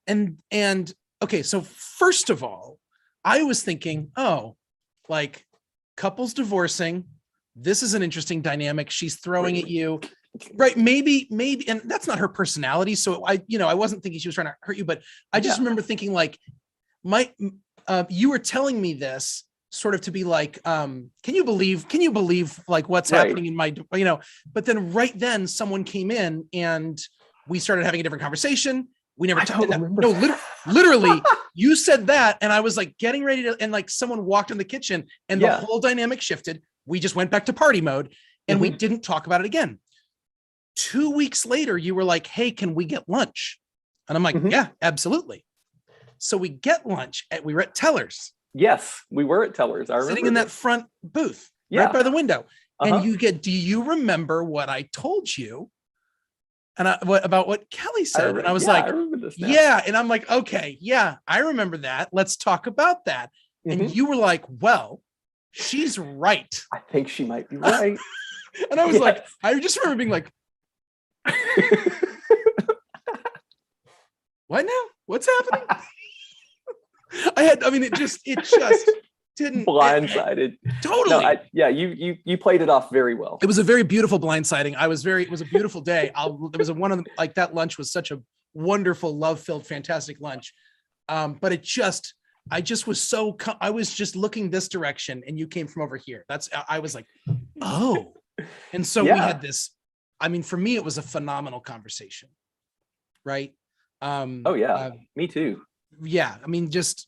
And okay, so first of all, I was thinking, oh, like couples divorcing. This is an interesting dynamic. She's throwing at you. Right. Maybe, and that's not her personality. So I wasn't thinking she was trying to hurt you, but I just Yeah. remember thinking like, you were telling me this sort of to be like, can you believe like what's Right. happening in my, but then right then someone came in and we started having a different conversation. We never I don't remember. No, that. literally you said that. And I was like getting ready to, and like someone walked in the kitchen and the Yeah. whole dynamic shifted. We just went back to party mode and we Mhm. didn't talk about it again. 2 weeks later, you were like, hey, can we get lunch? And I'm like, Mhm. yeah, absolutely. So we get lunch we were at Teller's. Yes, we were at Teller's. I remember Sitting in that this. front booth, Yeah. right by the window. Uh-huh. And do you remember what I told you? And about what Kelly said? And I was I like, remember this now. yeah. And I'm like, okay, yeah, I remember that. Let's talk about that. And Mhm. you were like, well, she's right. I think she might be right. And I was like, Yes. I just remember being like, what now? What's happening? it just didn't Blindsided. totally. No, you played it off very well. It was a very beautiful blindsiding. It was a beautiful day. It was one of them, like that lunch was such a wonderful, love-filled, fantastic lunch. But I was just looking this direction and you came from over here. I was like, oh. And so we Yeah. had this, for me, it was a phenomenal conversation. Right. Oh yeah, me too. Yeah. Just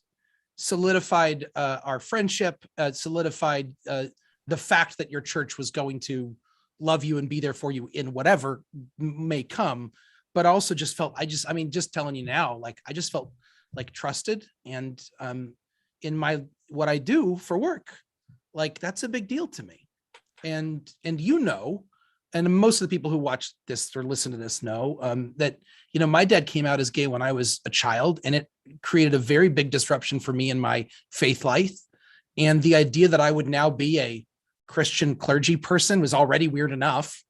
solidified our friendship, solidified the fact that your church was going to love you and be there for you in whatever may come, but also just felt, just telling you now, like, I just felt like trusted and in what I do for work, like that's a big deal to me. And and most of the people who watch this or listen to this know that, my dad came out as gay when I was a child, and it created a very big disruption for me in my faith life. And the idea that I would now be a Christian clergy person was already weird enough,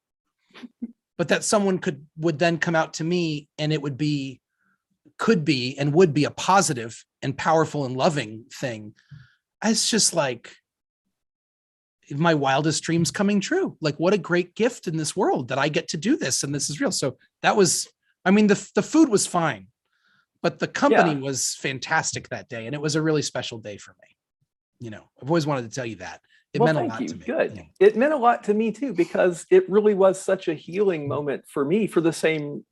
but that someone would then come out to me and it would be a positive and powerful and loving thing. It's just like my wildest dreams coming true. Like, what a great gift in this world that I get to do this. And this is real. So that was, the food was fine, but the company was fantastic that day. And it was a really special day for me. I've always wanted to tell you that. It meant a lot to me. Good. Yeah. It meant a lot to me too, because it really was such a healing moment for me for the same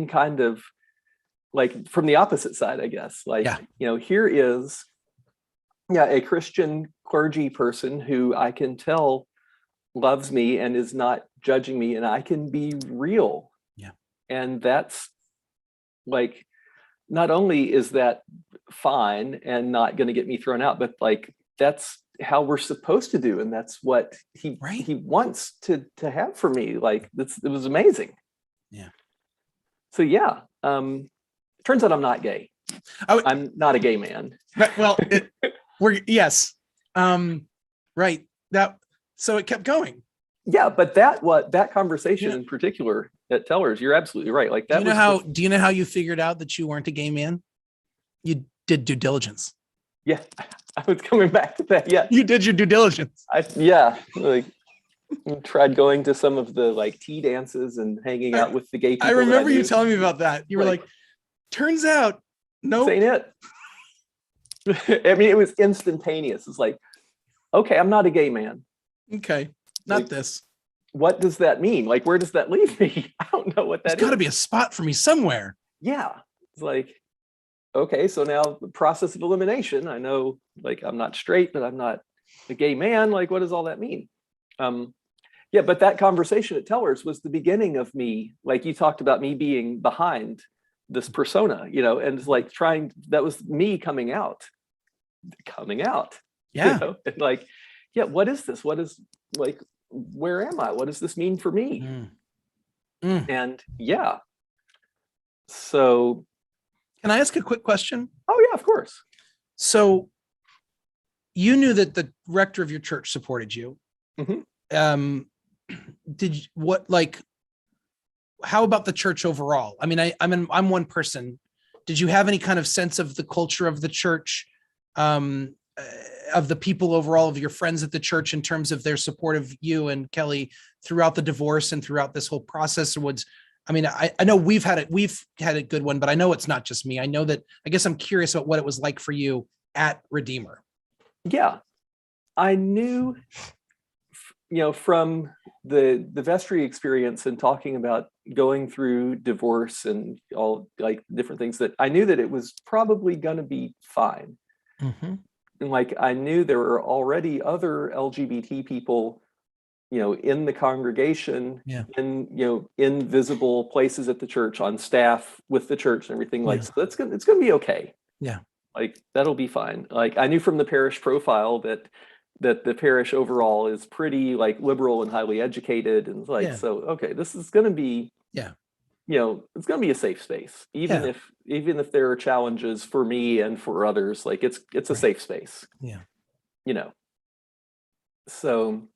kind of, like, from the opposite side, I guess. Like, here is a Christian clergy person who I can tell loves me and is not judging me, and I can be real. Yeah. And that's like, not only is that fine and not going to get me thrown out, but like, that's how we're supposed to do. And that's what he wants to have for me. Like, it was amazing. Yeah. So yeah. Turns out I'm not gay. I'm not a gay man. Well, yes. Right. So it kept going. Yeah, but that conversation in particular at Teller's, you're absolutely right. Like that. Do you know how you figured out that you weren't a gay man? You did due diligence. Yeah, I was coming back to that. Yeah, you did your due diligence. Like tried going to some of the like tea dances and hanging out with the gay people. I remember you telling me about that. You were like, turns out, no, ain't it. It was instantaneous. It's like, okay, I'm not a gay man. Okay, not this. what does that mean? Like, where does that leave me? I don't know what There's that got to is. be a spot for me somewhere. Yeah. It's like, okay, so now the process of elimination, I know, like, I'm not straight, but I'm not a gay man. Like, what does all that mean? Yeah, but that conversation at Tellers was the beginning of me, like you talked about me being behind this persona, and it's like that was me coming out, Yeah. and like, yeah, what is this? What is, like, where am I? What does this mean for me? Mm. Mm. And yeah, so. Can I ask a quick question? Oh yeah, of course. So you knew that the rector of your church supported you. Mhm. How about the church overall? I mean, I'm one person. Did you have any kind of sense of the culture of the church, of the people overall, of your friends at the church, in terms of their support of you and Kelly throughout the divorce and throughout this whole process? I know we've had a good one, but I know it's not just me. I guess I'm curious about what it was like for you at Redeemer. Yeah, I knew, from the vestry experience and talking about going through divorce and all, like, different things, that I knew that it was probably going to be fine. Mm-hmm. And like, I knew there were already other LGBT people, in the congregation, Yeah. in visible places at the church, on staff with the church and everything. Like, Yeah. so it's gonna be okay. Yeah. Like, that'll be fine. Like, I knew from the parish profile that the parish overall is pretty, like, liberal and highly educated, and like, Yeah. so okay, this is going to be, Yeah. it's going to be a safe space, even if there are challenges for me and for others. Like, it's a Right. safe space. Yeah. So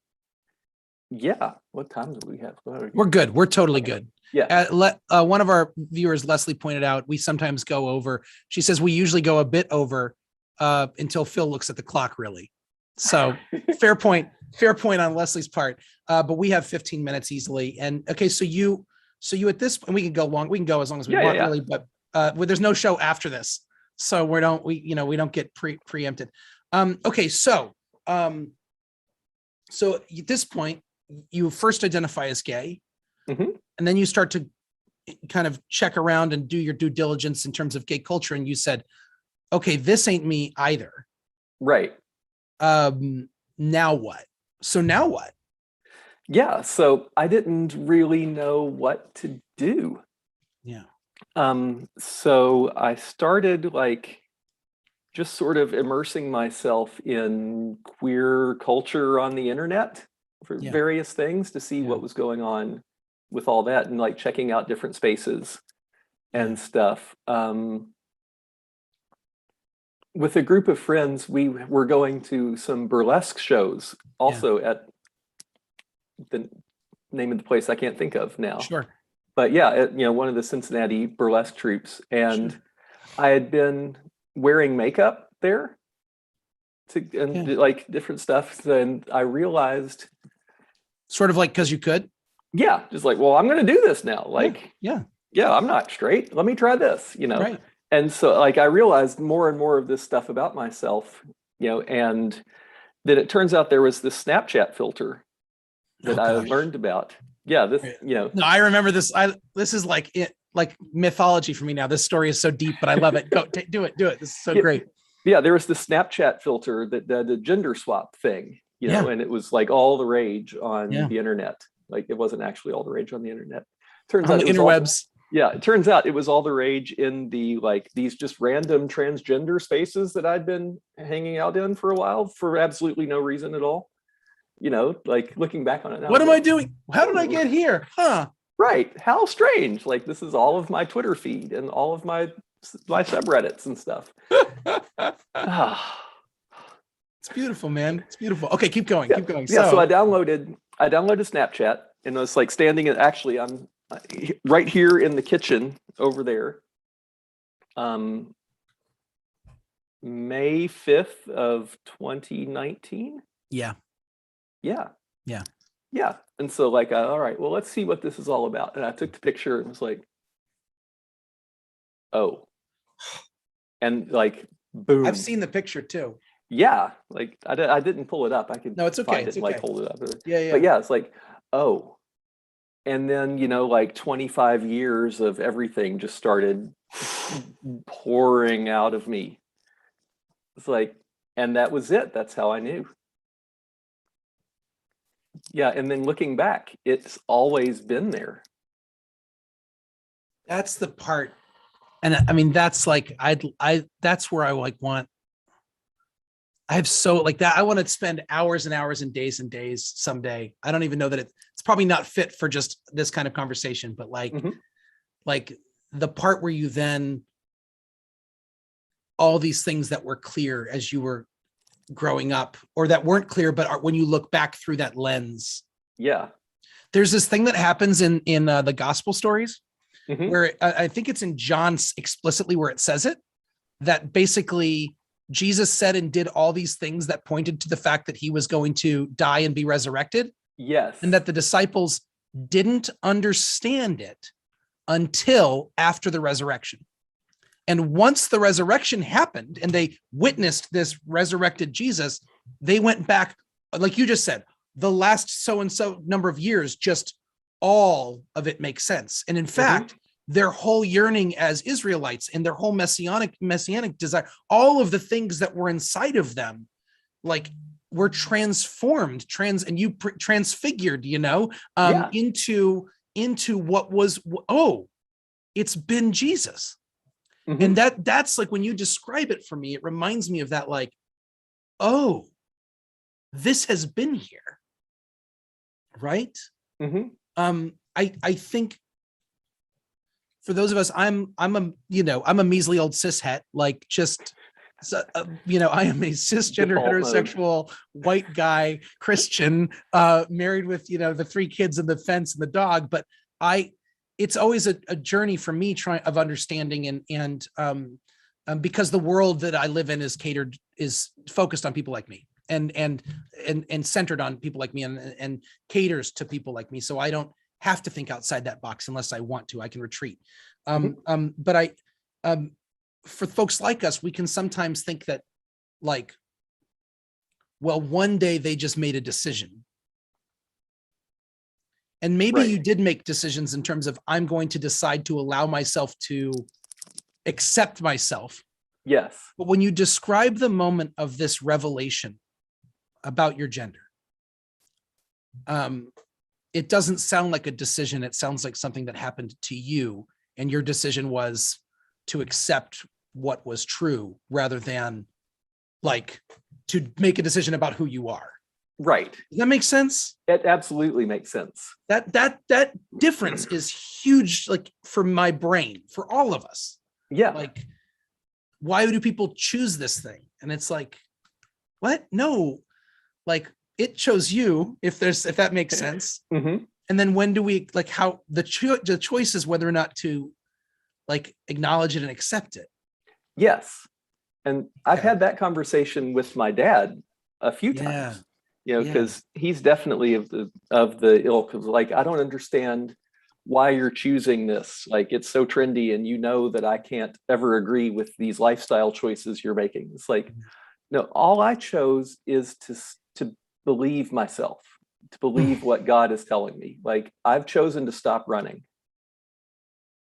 yeah, what time do we have? We're good. We're totally good. Yeah. One of our viewers, Leslie, pointed out we sometimes go over. She says we usually go a bit over until Phil looks at the clock, really. So fair point on Leslie's part. But we have 15 minutes easily. And okay, so you at this point, we can go as long as we want, really. But there's no show after this, so we don't get preempted. Okay, so at this point, you first identify as gay, Mhm. and then you start to kind of check around and do your due diligence in terms of gay culture. And you said, okay, this ain't me either. Right. Now what? So now what? Yeah. So I didn't really know what to do. Yeah. So I started, like, just sort of immersing myself in queer culture on the internet for various things to see what was going on with all that, and like checking out different spaces and stuff. With a group of friends, we were going to some burlesque shows also at the name of the place I can't think of now. Sure. But yeah, at, one of the Cincinnati burlesque troupes, and I had been wearing makeup there like different stuff. Then I realized, sort of like, because you could. Yeah, just like, well, I'm going to do this now. Like, yeah, I'm not straight. Let me try this. Right. And so, like, I realized more and more of this stuff about myself. And then it turns out there was this Snapchat filter that I learned about. Yeah, this, No, I remember this. This is like mythology for me now. This story is so deep, but I love it. Go do it. This is so great. Yeah, there was this Snapchat filter that did the gender swap thing, and it was like all the rage on the internet. Like, it wasn't actually all the rage on the internet. Turns out the interwebs. It turns out it was all the rage in the, like, these just random transgender spaces that I'd been hanging out in for a while for absolutely no reason at all. Like, looking back on it now. What am I doing? How did I get here? Huh? Right. How strange. Like, this is all of my Twitter feed and all of my subreddits and stuff. It's beautiful, man. It's beautiful. Okay, keep going. Keep going. Yeah. So I downloaded Snapchat, and it was like standing at, actually, I'm right here in the kitchen over there. May 5th of 2019. Yeah. And so, like, all right, well, let's see what this is all about. And I took the picture and was like, oh, and like, boom. I've seen the picture too. Yeah, like I didn't pull it up. I could. No, it's okay. It's okay. Like, hold it up. Yeah. But yeah, it's like, oh, and then, like 25 years of everything just started pouring out of me. It's like, and that was it. That's how I knew. Yeah. And then looking back, it's always been there. That's the part. And I mean, that's like, that's where I like want, I have so like that. I want to spend hours and hours and days someday. I don't even know that it's probably not fit for just this kind of conversation, but like the part where you then, all these things that were clear as you were growing up or that weren't clear, but when you look back through that lens. Yeah. There's this thing that happens in the gospel stories Mhm. where I think it's in John explicitly where it says it, that basically Jesus said and did all these things that pointed to the fact that he was going to die and be resurrected, Yes. and that the disciples didn't understand it until after the resurrection. And once the resurrection happened and they witnessed this resurrected Jesus, they went back, like you just said, the last so-and-so number of years, just all of it makes sense. And in fact, their whole yearning as Israelites and their whole messianic desire, all of the things that were inside of them, like were transformed, transfigured, Yeah. into what was, oh, it's been Jesus. Mhm. And that's like, when you describe it for me, it reminds me of that, like, oh, this has been here. Right. Mhm. I think for those of us, I'm a measly old cishet, like just, I am a cisgender Default mode. heterosexual white guy, Christian, married with, the 3 kids and the fence and the dog. But it's always a journey for me of understanding and because the world that I live in is focused on people like me and centered on people like me and caters to people like me. So I don't have to think outside that box unless I want to. I can retreat. But for folks like us, we can sometimes think that, like, well, one day they just made a decision. And maybe Right. you did make decisions in terms of, I'm going to decide to allow myself to accept myself. Yes. But when you describe the moment of this revelation about your gender, it doesn't sound like a decision. It sounds like something that happened to you, and your decision was to accept what was true rather than like to make a decision about who you are. Right. Does that make sense? It absolutely makes sense. That difference is huge, like for my brain, for all of us. Yeah. Like, why do people choose this thing? And it's like, what? No, like it chose you, if that makes sense. Mhm. And then when do we, like, how the choice is whether or not to like acknowledge it and accept it. Yes. And I've Okay. had that conversation with my dad a few Yeah. times, because he's definitely of the ilk of, like, I don't understand why you're choosing this. Like, it's so trendy and that I can't ever agree with these lifestyle choices you're making. It's like, no, all I chose is to believe myself, to believe what God is telling me. Like, I've chosen to stop running.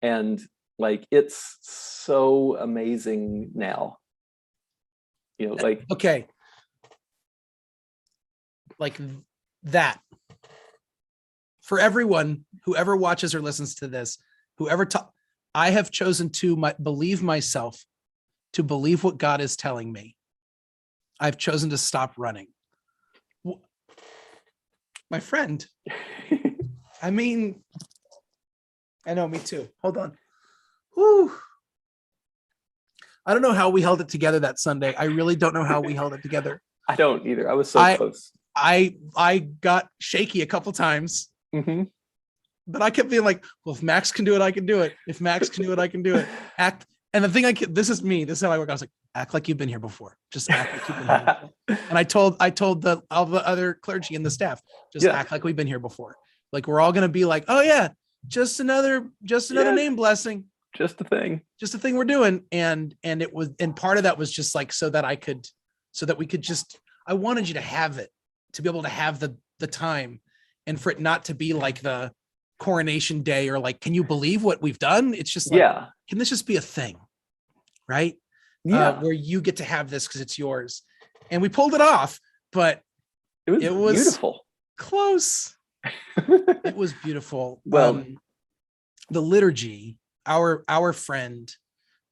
And like, it's so amazing now. Like, Okay. Like that. For everyone, whoever watches or listens to this, I have chosen to believe myself, to believe what God is telling me. I've chosen to stop running. My friend, I mean, I know, me too. Hold on. Whew. I don't know how we held it together that Sunday. I really don't know how we held it together. I don't either. I was so close. I got shaky a couple times, but I kept being like, well, if Max can do it, I can do it. If Max can do it, I can do it. And the thing this is me. This is how I work. I was like, act like you've been here before. Just act like you've been here before. And I told all the other clergy and the staff, just act like we've been here before. Like, we're all gonna be like, oh yeah, just another name blessing. Just a thing we're doing. And it was, and part of that was just like, so that we could just, I wanted you to have it, to be able to have the time and for it not to be like the coronation day or like, can you believe what we've done? It's just like, Yeah. can this just be a thing? Right. Yeah. Where you get to have this because it's yours. And we pulled it off, but It was beautiful. close. It was beautiful. Well, The liturgy, our friend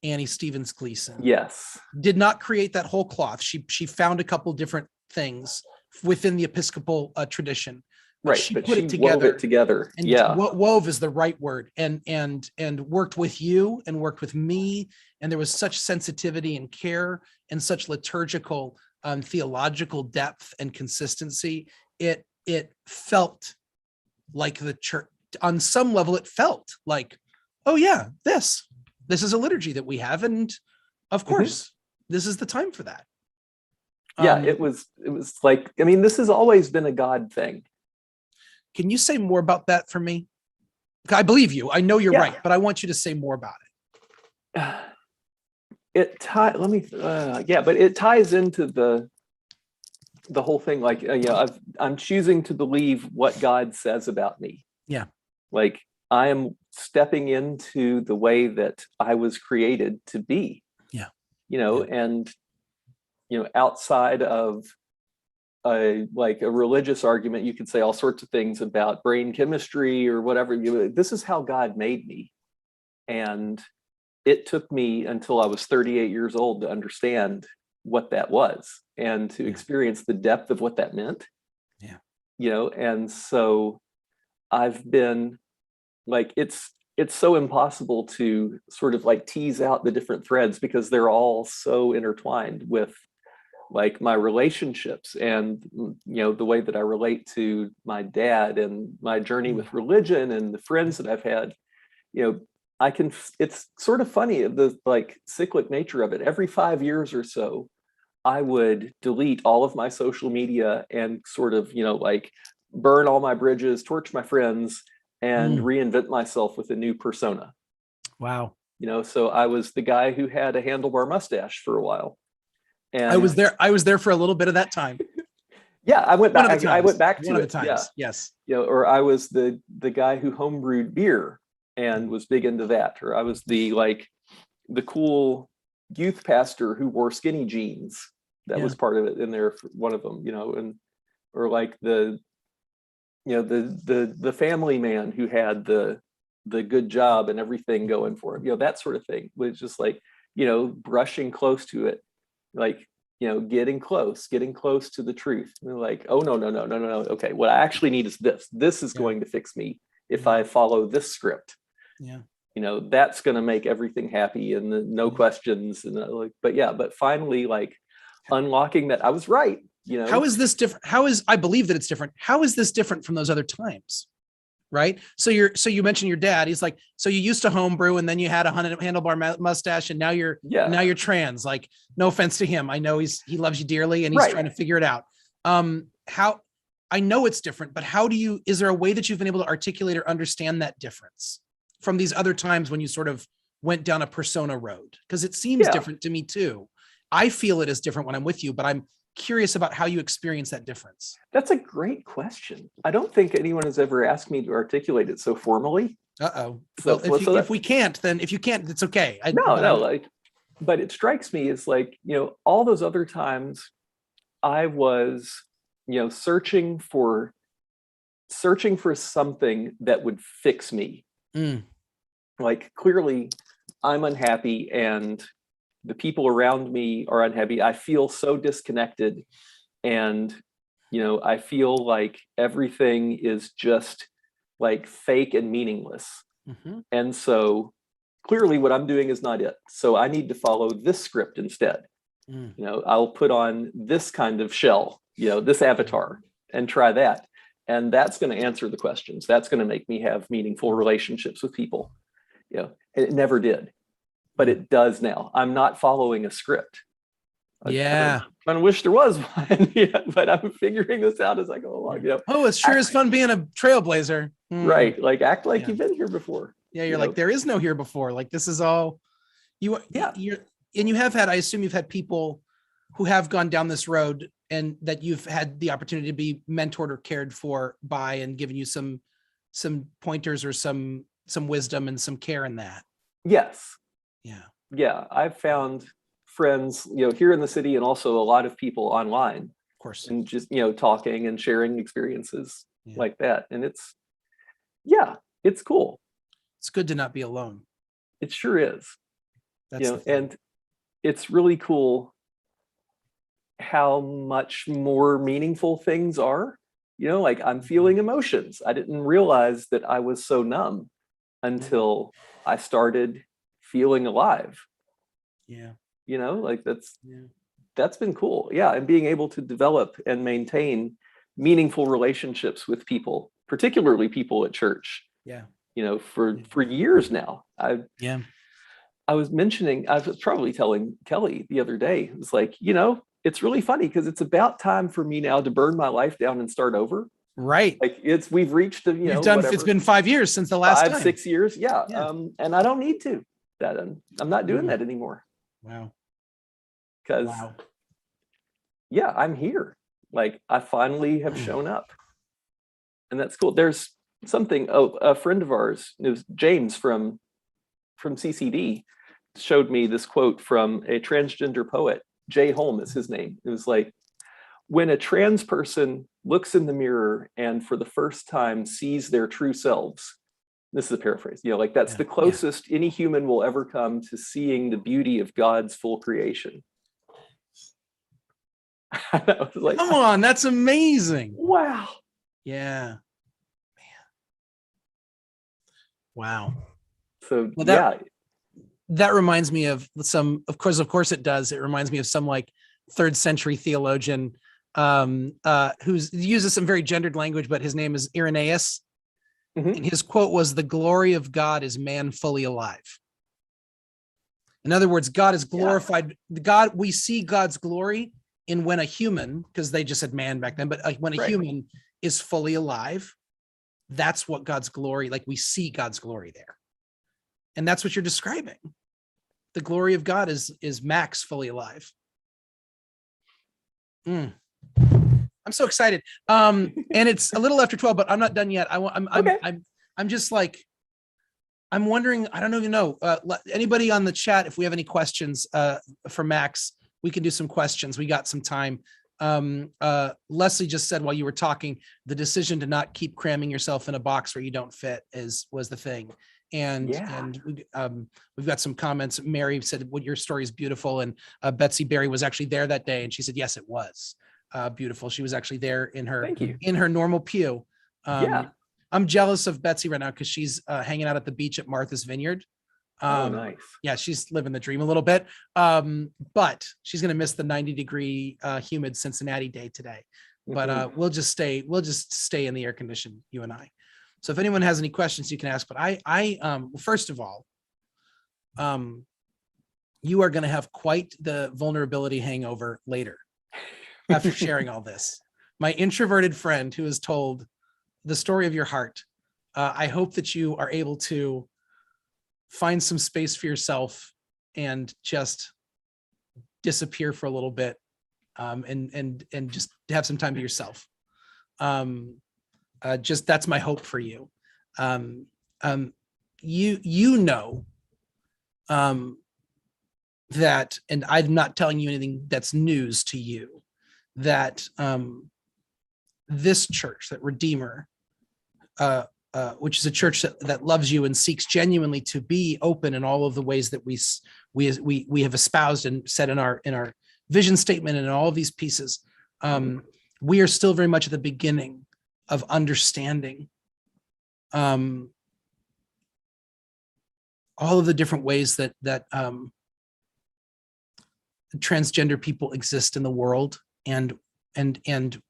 Annie Stevens Gleason yes. did not create that whole cloth. She found a couple different things within the Episcopal tradition. Right. She But put she it together. wove it together. And Yeah. wove is the right word, and worked with you and worked with me. And there was such sensitivity and care and such liturgical, theological depth and consistency. It felt like the church on some level. It felt like, oh yeah, this is a liturgy that we have, and of course, this is the time for that. Yeah, it was like, I mean, this has always been a God thing. Can you say more about that for me? I believe you. I know you're Yeah. right, but I want you to say more about it. But it ties into the whole thing. Like, I'm choosing to believe what God says about me. Yeah. Like, I am stepping into the way that I was created to be. Yeah. And outside of a religious argument, you could say all sorts of things about brain chemistry or whatever. This is how God made me. And it took me until I was 38 years old to understand what that was and to experience the depth of what that meant. Yeah. And so I've been like, it's so impossible to sort of like tease out the different threads because they're all so intertwined with like my relationships and, the way that I relate to my dad and my journey with religion and the friends that I've had. It's sort of funny, the like cyclic nature of it. Every 5 years or so, I would delete all of my social media and sort of, like burn all my bridges, torch my friends, and reinvent myself with a new persona. Wow. So I was the guy who had a handlebar mustache for a while. And I was there for a little bit of that time. Yeah, I went back. I went back to one of it. the times. Yeah. Yes. Or I was the guy who homebrewed beer and was big into that. Or I was the cool youth pastor who wore skinny jeans. That was part of it in there. One of them, or like the family man who had the good job and everything going for him. That sort of thing was just like, brushing close to it, like, getting close to the truth. And they're like, oh, no. Okay, what I actually need is this. This is going to fix me if I follow this script. Yeah. That's going to make everything happy and no questions. And but finally, like unlocking that I was right. How is this different? I believe that it's different. How is this different from those other times? Right. So you mentioned your dad. He's like, so you used to homebrew and then you had a handlebar mustache and now you're trans. Like, no offense to him. I know he loves you dearly and he's trying to figure it out. How, I know it's different, but is there a way that you've been able to articulate or understand that difference from these other times when you sort of went down a persona road? Because it seems different to me too. I feel it is different when I'm with you, but I'm curious about how you experience that difference. That's a great question. I don't think anyone has ever asked me to articulate it so formally. Uh-oh. So, well, if you can't, it's okay. But it strikes me as like, all those other times I was, searching for something that would fix me. Like, clearly I'm unhappy and the people around me are unhappy. I feel so disconnected and, I feel like everything is just like fake and meaningless. And so clearly what I'm doing is not it. So I need to follow this script instead. I'll put on this kind of shell, this avatar and try that. And that's going to answer the questions. That's going to make me have meaningful relationships with people. And it never did. But it does now. I'm not following a script. I kind of wish there was one, but I'm figuring this out as I go along. Oh, it sure is fun being a trailblazer. Right. Like, act like you've been here before. Yeah, you're like, there is no here before. Like, this is all you. Yeah. And you have had, I assume you've had people who have gone down this road and that you've had the opportunity to be mentored or cared for by, and given you some pointers or some wisdom and some care in that. Yes. Yeah. Yeah. I've found friends, here in the city, and also a lot of people online, Of course. and just, talking and sharing experiences Yeah. like that. And it's cool. It's good to not be alone. It sure is. That's the thing. And it's really cool how much more meaningful things are. Like I'm feeling emotions. I didn't realize that I was so numb until I started feeling alive. Yeah. Like Yeah. that's been cool. Yeah. And being able to develop and maintain meaningful relationships with people, particularly people at church. Yeah. For years now. Yeah. I was probably telling Kelly the other day, it was like, it's really funny because it's about time for me now to burn my life down and start over. Right. Like we've reached the, It's been 5 years since the last time. 6 years. Yeah. Yeah. And I don't need to. I'm not doing that anymore. Wow. Because yeah, I'm here. Like I finally have shown up. And that's cool. There's something, a friend of ours, it was James from CCD, showed me this quote from a transgender poet. Jay Holm is his name. It was like, when a trans person looks in the mirror and for the first time sees their true selves, this is a paraphrase, like that's the closest any human will ever come to seeing the beauty of God's full creation. I was like, come on, that's amazing. Wow. Yeah. Man. Wow. So that reminds me of of course it does. It reminds me of some like 3rd century theologian who's uses some very gendered language, but his name is Irenaeus. And his quote was, "The glory of God is man fully alive." In other words, God is glorified. We see God's glory in when a human, because they just said man back then, but when a human is fully alive, that's what God's glory, like we see God's glory there. And that's what you're describing. The glory of God is Max fully alive. I'm so excited. And it's a little after 12, but I'm not done yet. I'm just like, I'm wondering, I don't even know, anybody on the chat, if we have any questions for Max, we can do some questions. We got some time. Leslie just said while you were talking, the decision to not keep cramming yourself in a box where you don't fit was the thing. And we've got some comments. Mary said, "What your story is beautiful." And Betsy Berry was actually there that day, and she said, "Yes, it was beautiful." She was actually there in her normal pew. I'm jealous of Betsy right now because she's hanging out at the beach at Martha's Vineyard. Nice. Yeah, she's living the dream a little bit. But she's gonna miss the 90-degree humid Cincinnati day today. But we'll just stay in the air condition, you and I. So if anyone has any questions, you can ask. But first of all, you are gonna have quite the vulnerability hangover later after sharing all this. My introverted friend who has told the story of your heart. I hope that you are able to find some space for yourself and just disappear for a little bit, and just have some time to yourself. Just that's my hope for you. That, and I'm not telling you anything that's news to you, that this church, that Redeemer, which is a church that loves you and seeks genuinely to be open in all of the ways that we have espoused and said in our vision statement and in all of these pieces. We are still very much at the beginning of understanding all of the different ways that transgender people exist in the world, and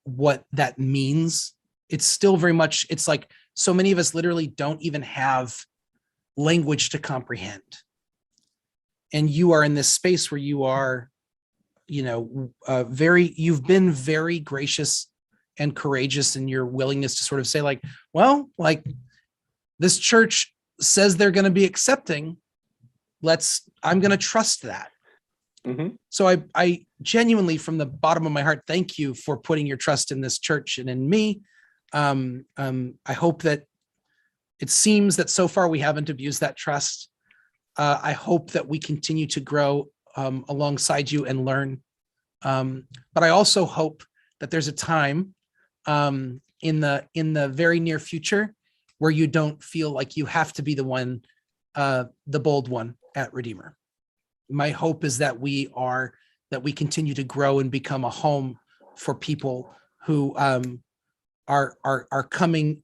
what that means. It's still very much, it's like so many of us literally don't even have language to comprehend. And you are in this space where you are, you've been very gracious and courageous in your willingness to sort of say like, well, like this church says they're going to be accepting. I'm going to trust that. Mhm. So I genuinely, from the bottom of my heart, thank you for putting your trust in this church and in me. I hope that it seems that so far we haven't abused that trust. I hope that we continue to grow alongside you and learn. But I also hope that there's a time in the very near future where you don't feel like you have to be the one, the bold one at Redeemer. My hope is that we continue to grow and become a home for people who are coming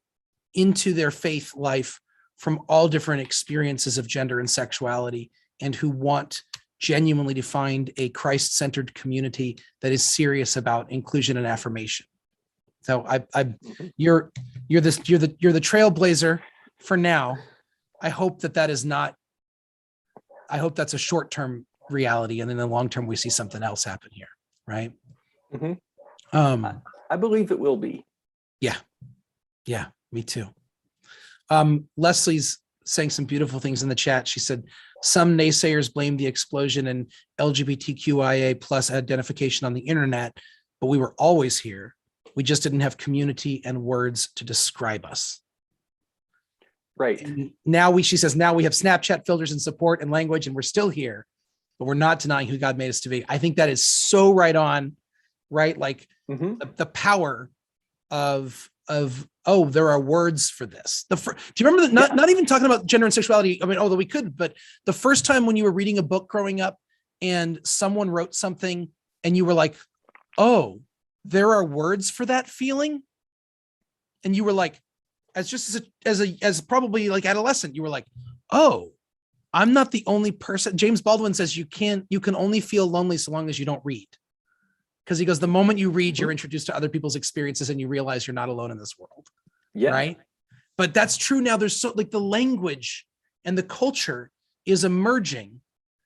into their faith life from all different experiences of gender and sexuality, and who want genuinely to find a Christ-centered community that is serious about inclusion and affirmation. So you're the trailblazer for now. I hope that is not, I hope that's a short-term reality, and in the long term we see something else happen here, right? Mhm. Um, I believe it will be. yeah, me too. Leslie's saying some beautiful things in the chat. She said, some naysayers blame the explosion in LGBTQIA plus identification on the internet, but we were always here. We just didn't have community and words to describe us. Right. And now she says, now we have Snapchat filters and support and language, and we're still here, but we're not denying who God made us to be. I think that is so right on, right? Like Mhm. the power of, oh, there are words for this. Do you remember that? Not even talking about gender and sexuality. I mean, although we could, but the first time when you were reading a book growing up and someone wrote something and you were like, oh, there are words for that feeling. And you were like, as probably like adolescent, you were like, oh, I'm not the only person. James Baldwin says you can only feel lonely so long as you don't read. Because he goes, the moment you read, you're introduced to other people's experiences and you realize you're not alone in this world. Yeah. Right. But that's true now. There's so like the language and the culture is emerging,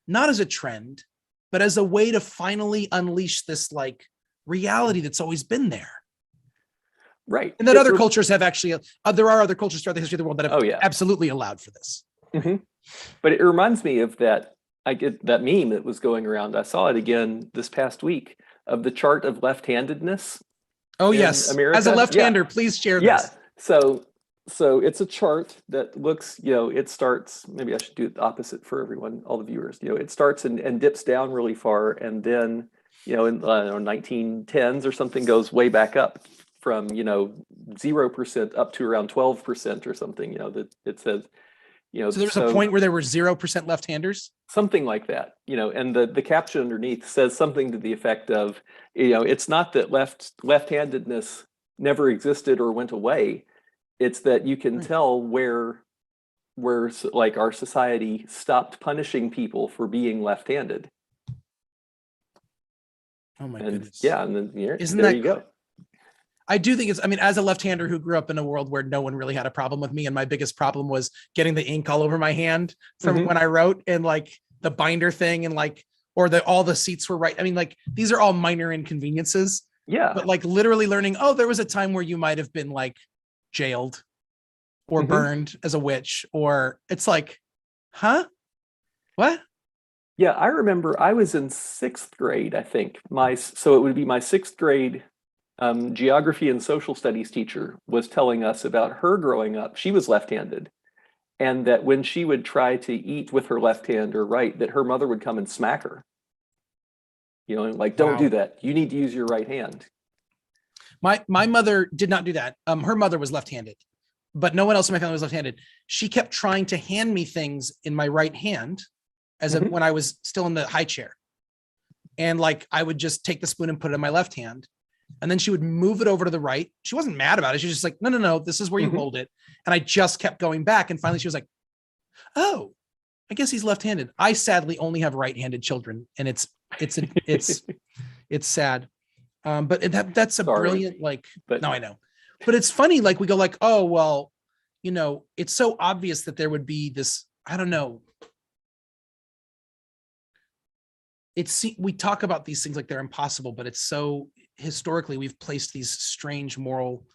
not as a trend, but as a way to finally unleash this like reality that's always been there. Right. And that other cultures have actually, there are other cultures throughout the history of the world that have absolutely allowed for this. Mhm. But it reminds me of that, I get that meme that was going around. I saw it again this past week of the chart of left-handedness. Oh, yes. America. As a left-hander, please share this. So it's a chart that looks, it starts, maybe I should do the opposite for everyone, all the viewers, it starts and dips down really far. And then, in 1910s or something goes way back up from, 0% up to around 12% or something, that it says, so there's a point where there were 0% left-handers? Something like that, and the caption underneath says something to the effect of, it's not that left-handedness never existed or went away. It's that you can tell where like our society stopped punishing people for being left-handed. Oh my goodness. Yeah, and then there you go. I do think as a left-hander who grew up in a world where no one really had a problem with me, and my biggest problem was getting the ink all over my hand from when I wrote, and like the binder thing, and like, or all the seats were right. I mean, like, these are all minor inconveniences. Yeah. But like literally learning, oh, there was a time where you might have been like jailed or burned as a witch, or it's like, huh? What? Yeah, I remember I was in 6th grade, I think. So it would be my 6th grade geography and social studies teacher was telling us about her growing up. She was left-handed, and that when she would try to eat with her left hand or right, that her mother would come and smack her. Like, don't do that. You need to use your right hand. My mother did not do that. Her mother was left-handed, but no one else in my family was left-handed. She kept trying to hand me things in my right hand when I was still in the high chair. And like, I would just take the spoon and put it in my left hand. And then she would move it over to the right. She wasn't mad about it. She was just like, no, this is where you hold it. And I just kept going back. And finally she was like, oh, I guess he's left-handed. I sadly only have right-handed children. And it's sad. But that's a brilliant, no, I know. But it's funny, like we go like, oh, well, it's so obvious that there would be this, I don't know. We talk about these things like they're impossible, but it's so historically we've placed these strange moral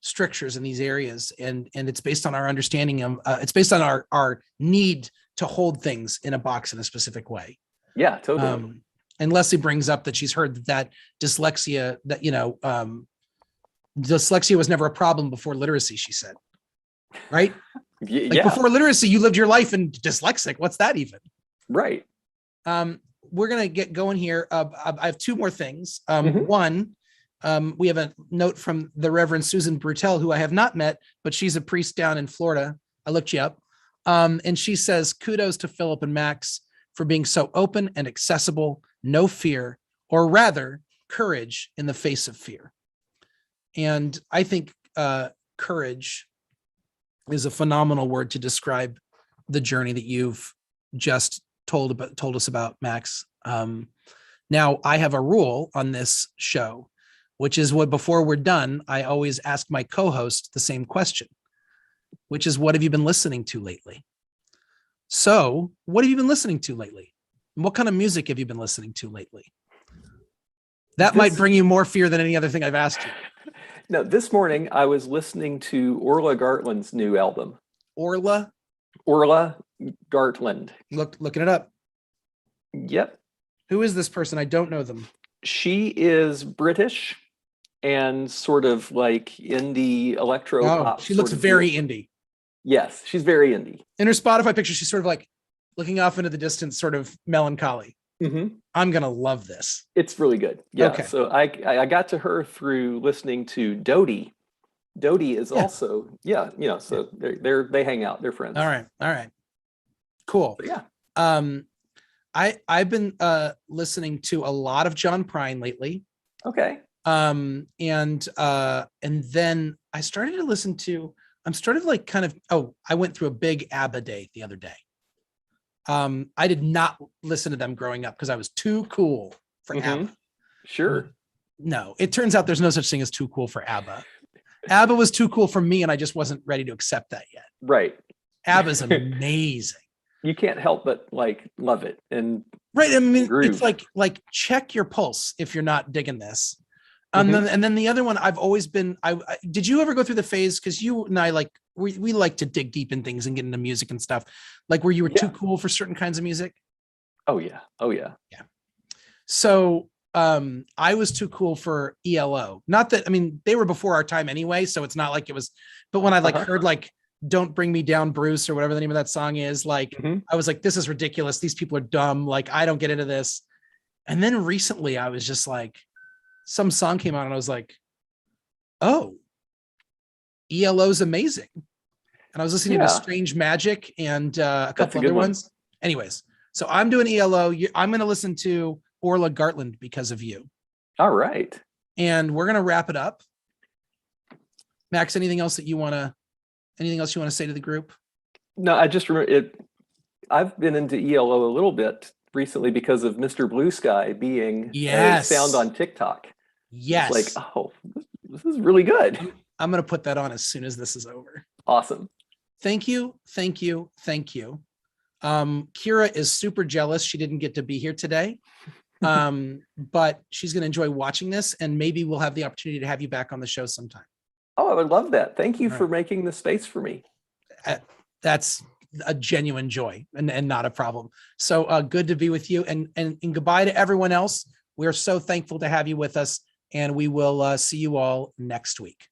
strictures in these areas, and it's based on our understanding of it's based on our need to hold things in a box in a specific way. Yeah, totally. And Leslie brings up that she's heard that dyslexia, that, dyslexia was never a problem before literacy, she said. Right? Like Yeah, before literacy, you lived your life in dyslexic. What's that even? right. We're going to get going here. I have two more things. Mhm. One, we have a note from the Reverend Susan Brutel, who I have not met, but she's a priest down in Florida. I looked you up. And she says, kudos to Philip and Max for being so open and accessible, no fear, or rather courage in the face of fear. And I think courage is a phenomenal word to describe the journey that you've just told us about, Max. Now I have a rule on this show, which is what, before we're done, I always ask my co-host the same question, which is, what have you been listening to lately? So what have you been listening to lately? And what kind of music have you been listening to lately? That might bring you more fear than any other thing I've asked you. No, this morning I was listening to Orla Gartland's new album. Orla? Orla Gartland. Looking it up. Yep. Who is this person? I don't know them. She is British and sort of like indie electro pop. She looks sort of very deal. indie. Yes, she's very indie. In her Spotify picture, she's sort of like looking off into the distance, sort of melancholy. Mm-hmm. I'm going to love this. It's really good. Yeah. Okay. So I got to her through listening to Dodie. Dodie is also, so they hang out. They're friends. All right. Cool. But yeah. I've been listening to a lot of John Prine lately. Okay. And then I started to listen to, I went through a big ABBA day the other day. I did not listen to them growing up because I was too cool for ABBA. Sure. No, it turns out there's no such thing as too cool for ABBA. ABBA was too cool for me, and I just wasn't ready to accept that yet. Right. ABBA's amazing. You can't help but love it. And right. I mean, groove. It's like check your pulse if you're not digging this. And then the other one, I've always been, did you ever go through the phase? Cause you and I we like to dig deep in things and get into music and stuff, like where you were too cool for certain kinds of music. Oh yeah. Yeah. So, I was too cool for ELO. Not that, I mean, they were before our time anyway. So it's not like it was, but when I heard Don't Bring Me Down, Bruce, or whatever the name of that song is, I was like, this is ridiculous. These people are dumb. I don't get into this. And then recently I was just like, some song came out and I was like, oh, ELO's amazing. And I was listening to Strange Magic and a couple other ones. Anyways, so I'm doing ELO. I'm going to listen to Orla Gartland because of you. All right. And we're going to wrap it up. Max, anything else you want to say to the group? No, I just remember it. I've been into ELO a little bit recently because of Mr. Blue Sky being a sound on TikTok. Yes. It's like, oh, this is really good. I'm going to put that on as soon as this is over. Awesome. Thank you. Kira is super jealous she didn't get to be here today. But she's going to enjoy watching this, and maybe we'll have the opportunity to have you back on the show sometime. Oh, I would love that. Thank you for making the space for me. That's a genuine joy and not a problem. So good to be with you, and goodbye to everyone else. We're so thankful to have you with us, and we will see you all next week.